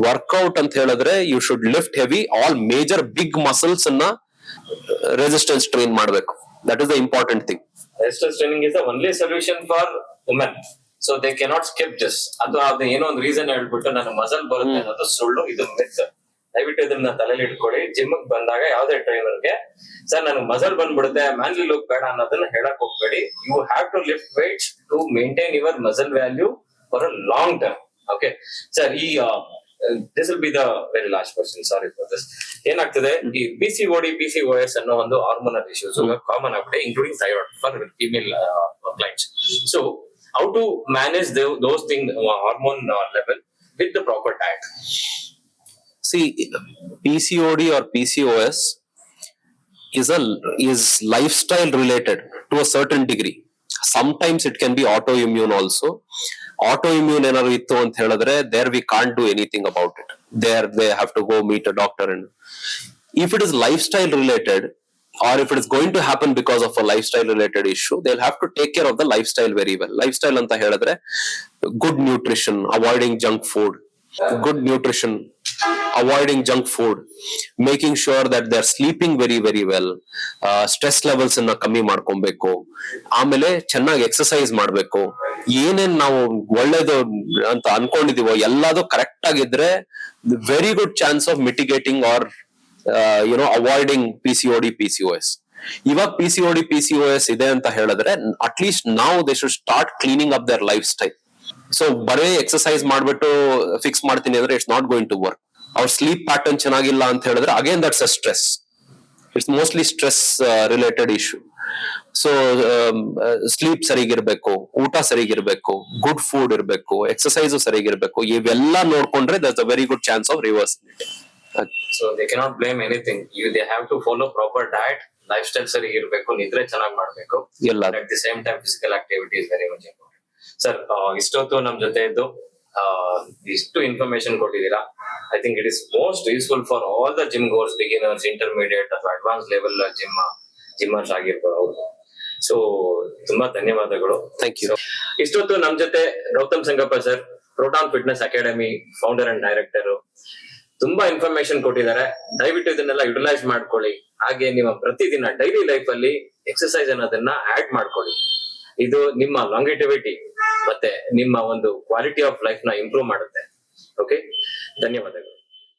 ವರ್ಕೌಟ್ ಅಂತ ಹೇಳಿದ್ರೆ you should lift heavy, all major big muscles ಅನ್ನ ರೆಸಿಸ್ಟೆನ್ಸ್ ಟ್ರೈನ್ ಮಾಡ್ಬೇಕು. That is the important thing. Resistance training is the only solution for women. So they cannot skip this. ಅಥವಾ ಅದು ಏನೋ ಒಂದು reason ಹೇಳ್ಬಿಟ್ಟು ನನಗೆ ಮಸಲ್ ಬರುತ್ತೆ ಅನ್ನೋದು ಸುಳ್ಳು, ಇದು ಮಿತ್. ದಯವಿಟ್ಟು ಇದನ್ನ ತಲೆಯಲ್ಲಿ ಇಟ್ಕೊಳ್ಳಿ. ಜಿಮ್ ಬಂದಾಗ ಯಾವ್ದೇ ಟ್ರೈನರ್ಗೆ ಸರ್ ನನಗೆ ಮಸಲ್ ಬಂದ್ಬಿಡುತ್ತೆ, ಮ್ಯಾನ್ಲಿ ಲುಕ್ ಬೇಡ ಅನ್ನೋದನ್ನ ಹೇಳಕ್ ಹೋಗ್ಬೇಡಿ. You have to lift weights to maintain your muscle value for a long term. Okay sir, ಈ this will be the very last question, sorry for this. ಏನಾಗ್ತದೆ, ಈ PCOD PCOS ಅನ್ನೋ ಒಂದು ಹಾರ್ಮೋನಲ್ ಇಶ್ಯೂಸ್ ಕಾಮನ್ ಆಗ್ಬಿಟ್ಟೆ, including thyroid for female clients. So how to manage those thing hormone level with the proper diet? See, PCOD or PCOS is lifestyle related to a certain degree. Sometimes it can be autoimmune also. Autoimmune ಏನಾದ್ರು ಇತ್ತು ಅಂತ ಹೇಳಿದ್ರೆ there we can't do anything about it. There they have to go meet a doctor. And if it is lifestyle related, or if it is going to happen because of a lifestyle related issue, they'll have to take care of the lifestyle very well. Lifestyle ಅಂತ ಹೇಳಿದ್ರೆ good nutrition, avoiding junk food, good nutrition, avoiding junk food, making sure that they're sleeping very very well, stress levels ಅನ್ನ ಕಮ್ಮಿ ಮಾಡ್ಕೊಬೇಕು, ಆಮೇಲೆ ಚೆನ್ನಾಗಿ exercise ಮಾಡ್ಬೇಕು. ಏನೇನ್ ನಾವು ಒಳ್ಳೇದು ಅಂತ ಅನ್ಕೊಂಡಿದೀವೋ ಎಲ್ಲದೂ ಕರೆಕ್ಟ್ ಆಗಿದ್ರೆ very good chance of mitigating or avoiding PCOD PCOS. ಇವಾಗ PCOD PCOS ಇದೆ ಅಂತ ಹೇಳಿದ್ರೆ ಅಟ್ಲೀಸ್ಟ್ ನಾವು they should start cleaning up their lifestyle. So ಬರೇ ಎಕ್ಸರ್ಸೈಸ್ ಮಾಡ್ಬಿಟ್ಟು ಫಿಕ್ಸ್ ಮಾಡ್ತೀನಿ ಅಂದ್ರೆ it's not going to work. ಅವ್ರ ಸ್ಲೀಪ್ ಪ್ಯಾಟರ್ನ್ ಚೆನ್ನಾಗಿಲ್ಲ ಅಂತ ಹೇಳಿದ್ರೆ again that's a stress. It's mostly stress related issue. So sleep ಸರಿಗಿರ್ಬೇಕು, ಊಟ ಸರಿಗಿರ್ಬೇಕು, ಗುಡ್ ಫುಡ್ ಇರ್ಬೇಕು, ಎಕ್ಸರ್ಸೈಸ್ ಸರಿಗಿರ್ಬೇಕು. ಇವೆಲ್ಲ ನೋಡ್ಕೊಂಡ್ರೆ that's a very good chance of reverse. So they cannot blame anything. They have to follow proper diet, life style ಸರಿ ಇರಬೇಕು, ನಿದ್ರೆ ಚೆನ್ನಾಗಿ ಮಾಡ್ಬೇಕು. ಎಲ್ಲ at the same time physical activity is very much important. Sir, ಇಷ್ಟೊತ್ತು ನಮ್ ಜೊತೆ ಇದ್ದು ಇಷ್ಟು ಇನ್ಫಾರ್ಮೇಶನ್ ಕೊಟ್ಟಿದ್ದೀರಾ. I think it is most useful for all the gym goers, beginners, intermediate ಅಥವಾ ಅಡ್ವಾನ್ಸ್ ಲೆವೆಲ್ ಜಿಮ್ಮರ್ಸ್ ಆಗಿರ್ಬೋದು. ಸೊ ತುಂಬಾ ಧನ್ಯವಾದಗಳು. Thank you. ಇಷ್ಟೊತ್ತು ನಮ್ ಜೊತೆ Gautam Sangappa sir, Proton Fitness Academy founder and director, ತುಂಬಾ ಇನ್ಫಾರ್ಮೇಶನ್ ಕೊಟ್ಟಿದ್ದಾರೆ. ದಯವಿಟ್ಟು ಇದನ್ನೆಲ್ಲ ಯುಟಿಲೈಸ್ ಮಾಡ್ಕೊಳ್ಳಿ. ಹಾಗೆ ನಿಮ್ಮ ಪ್ರತಿದಿನ ಡೈಲಿ ಲೈಫ್ ಅಲ್ಲಿ ಎಕ್ಸರ್ಸೈಸ್ ಅನ್ನೋದನ್ನ ಆಡ್ ಮಾಡ್ಕೊಳ್ಳಿ. ಇದು ನಿಮ್ಮ ಲಾಂಗಿಟಿವಿಟಿ ಮತ್ತೆ ನಿಮ್ಮ ಒಂದು ಕ್ವಾಲಿಟಿ ಆಫ್ ಲೈಫ್ ನ ಇಂಪ್ರೂವ್ ಮಾಡುತ್ತೆ. ಓಕೆ, ಧನ್ಯವಾದಗಳು.